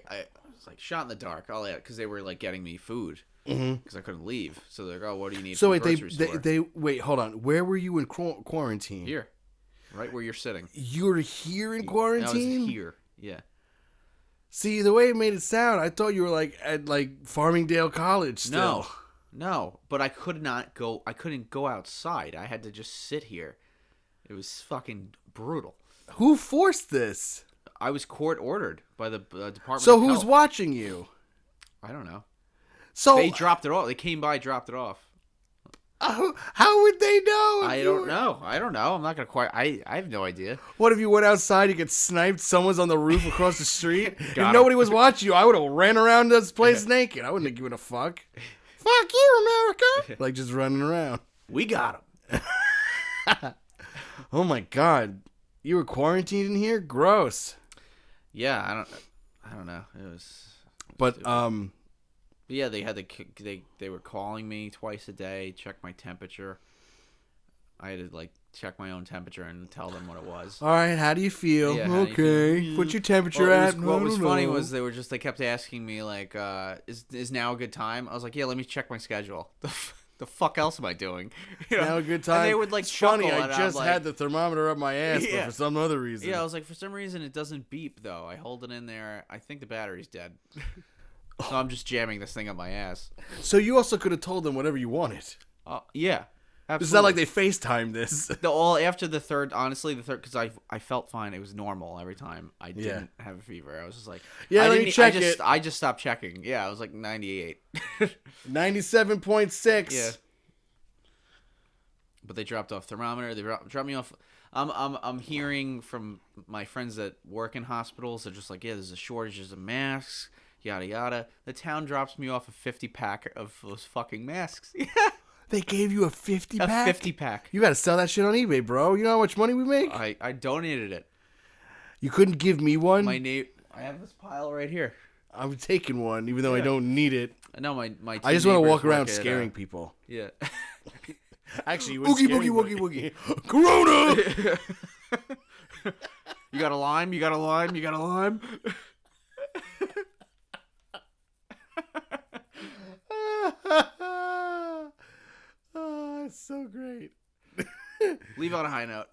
was like shot in the dark. All that, because they were like getting me food. Because I couldn't leave. So they're like, oh, what do you need so from the grocery store? they wait, hold on. Where were you in quarantine? Here. Right where you're sitting. You were here in quarantine? I was here, yeah. See, the way it made it sound, I thought you were like at like Farmingdale College still. No, but I couldn't go outside. I had to just sit here. It was fucking brutal. Who forced this? I was court ordered by the Department So of who's Health. watching you? I don't know. So they dropped it off. They came by, dropped it off. How would they know? I don't know. I'm not gonna I have no idea. What if you went outside, you get sniped, someone's on the roof across the street, if him. nobody was watching you, I would have ran around this place naked. I wouldn't have given a fuck. Fuck you, America! Like just running around. We got him. Oh my god. You were quarantined in here? Gross. Yeah, I don't know. It was But yeah, they had they were calling me twice a day, check my temperature. I had to like check my own temperature and tell them what it was. All right, how do you feel? Yeah, okay, what's your temperature at? What was funny was they kept asking me like, is now a good time? I was like, yeah, let me check my schedule. The fuck else am I doing? You know? Now a good time. And they would like it's chuckle. funny. I just had the thermometer up my ass, Yeah. but for some other reason. Yeah, I was like, for some reason it doesn't beep though. I hold it in there. I think the battery's dead. So I'm just jamming this thing up my ass. So you also could have told them whatever you wanted. Yeah. Absolutely. It's not like they FaceTime this. After the third, because I felt fine. It was normal every time. I didn't have a fever. I was just like, let me check it. I just stopped checking. Yeah, I was like 98. 97.6. Yeah. But they dropped off thermometer. They dropped me off. I'm hearing from my friends that work in hospitals. They're just like, yeah, there's a shortage of masks. Yada yada. The town drops me off a 50-pack of those fucking masks. Yeah. They gave you a 50-pack? A 50-pack. You gotta sell that shit on eBay, bro. You know how much money we make? I donated it. You couldn't give me one? I have this pile right here. I'm taking one, even though I don't need it. No, my I just want to walk around scaring people. Yeah. Actually, you Oogie boogie woogie woogie. Corona! You got a lime? You got a lime? You got a lime? so great. Leave on a high note.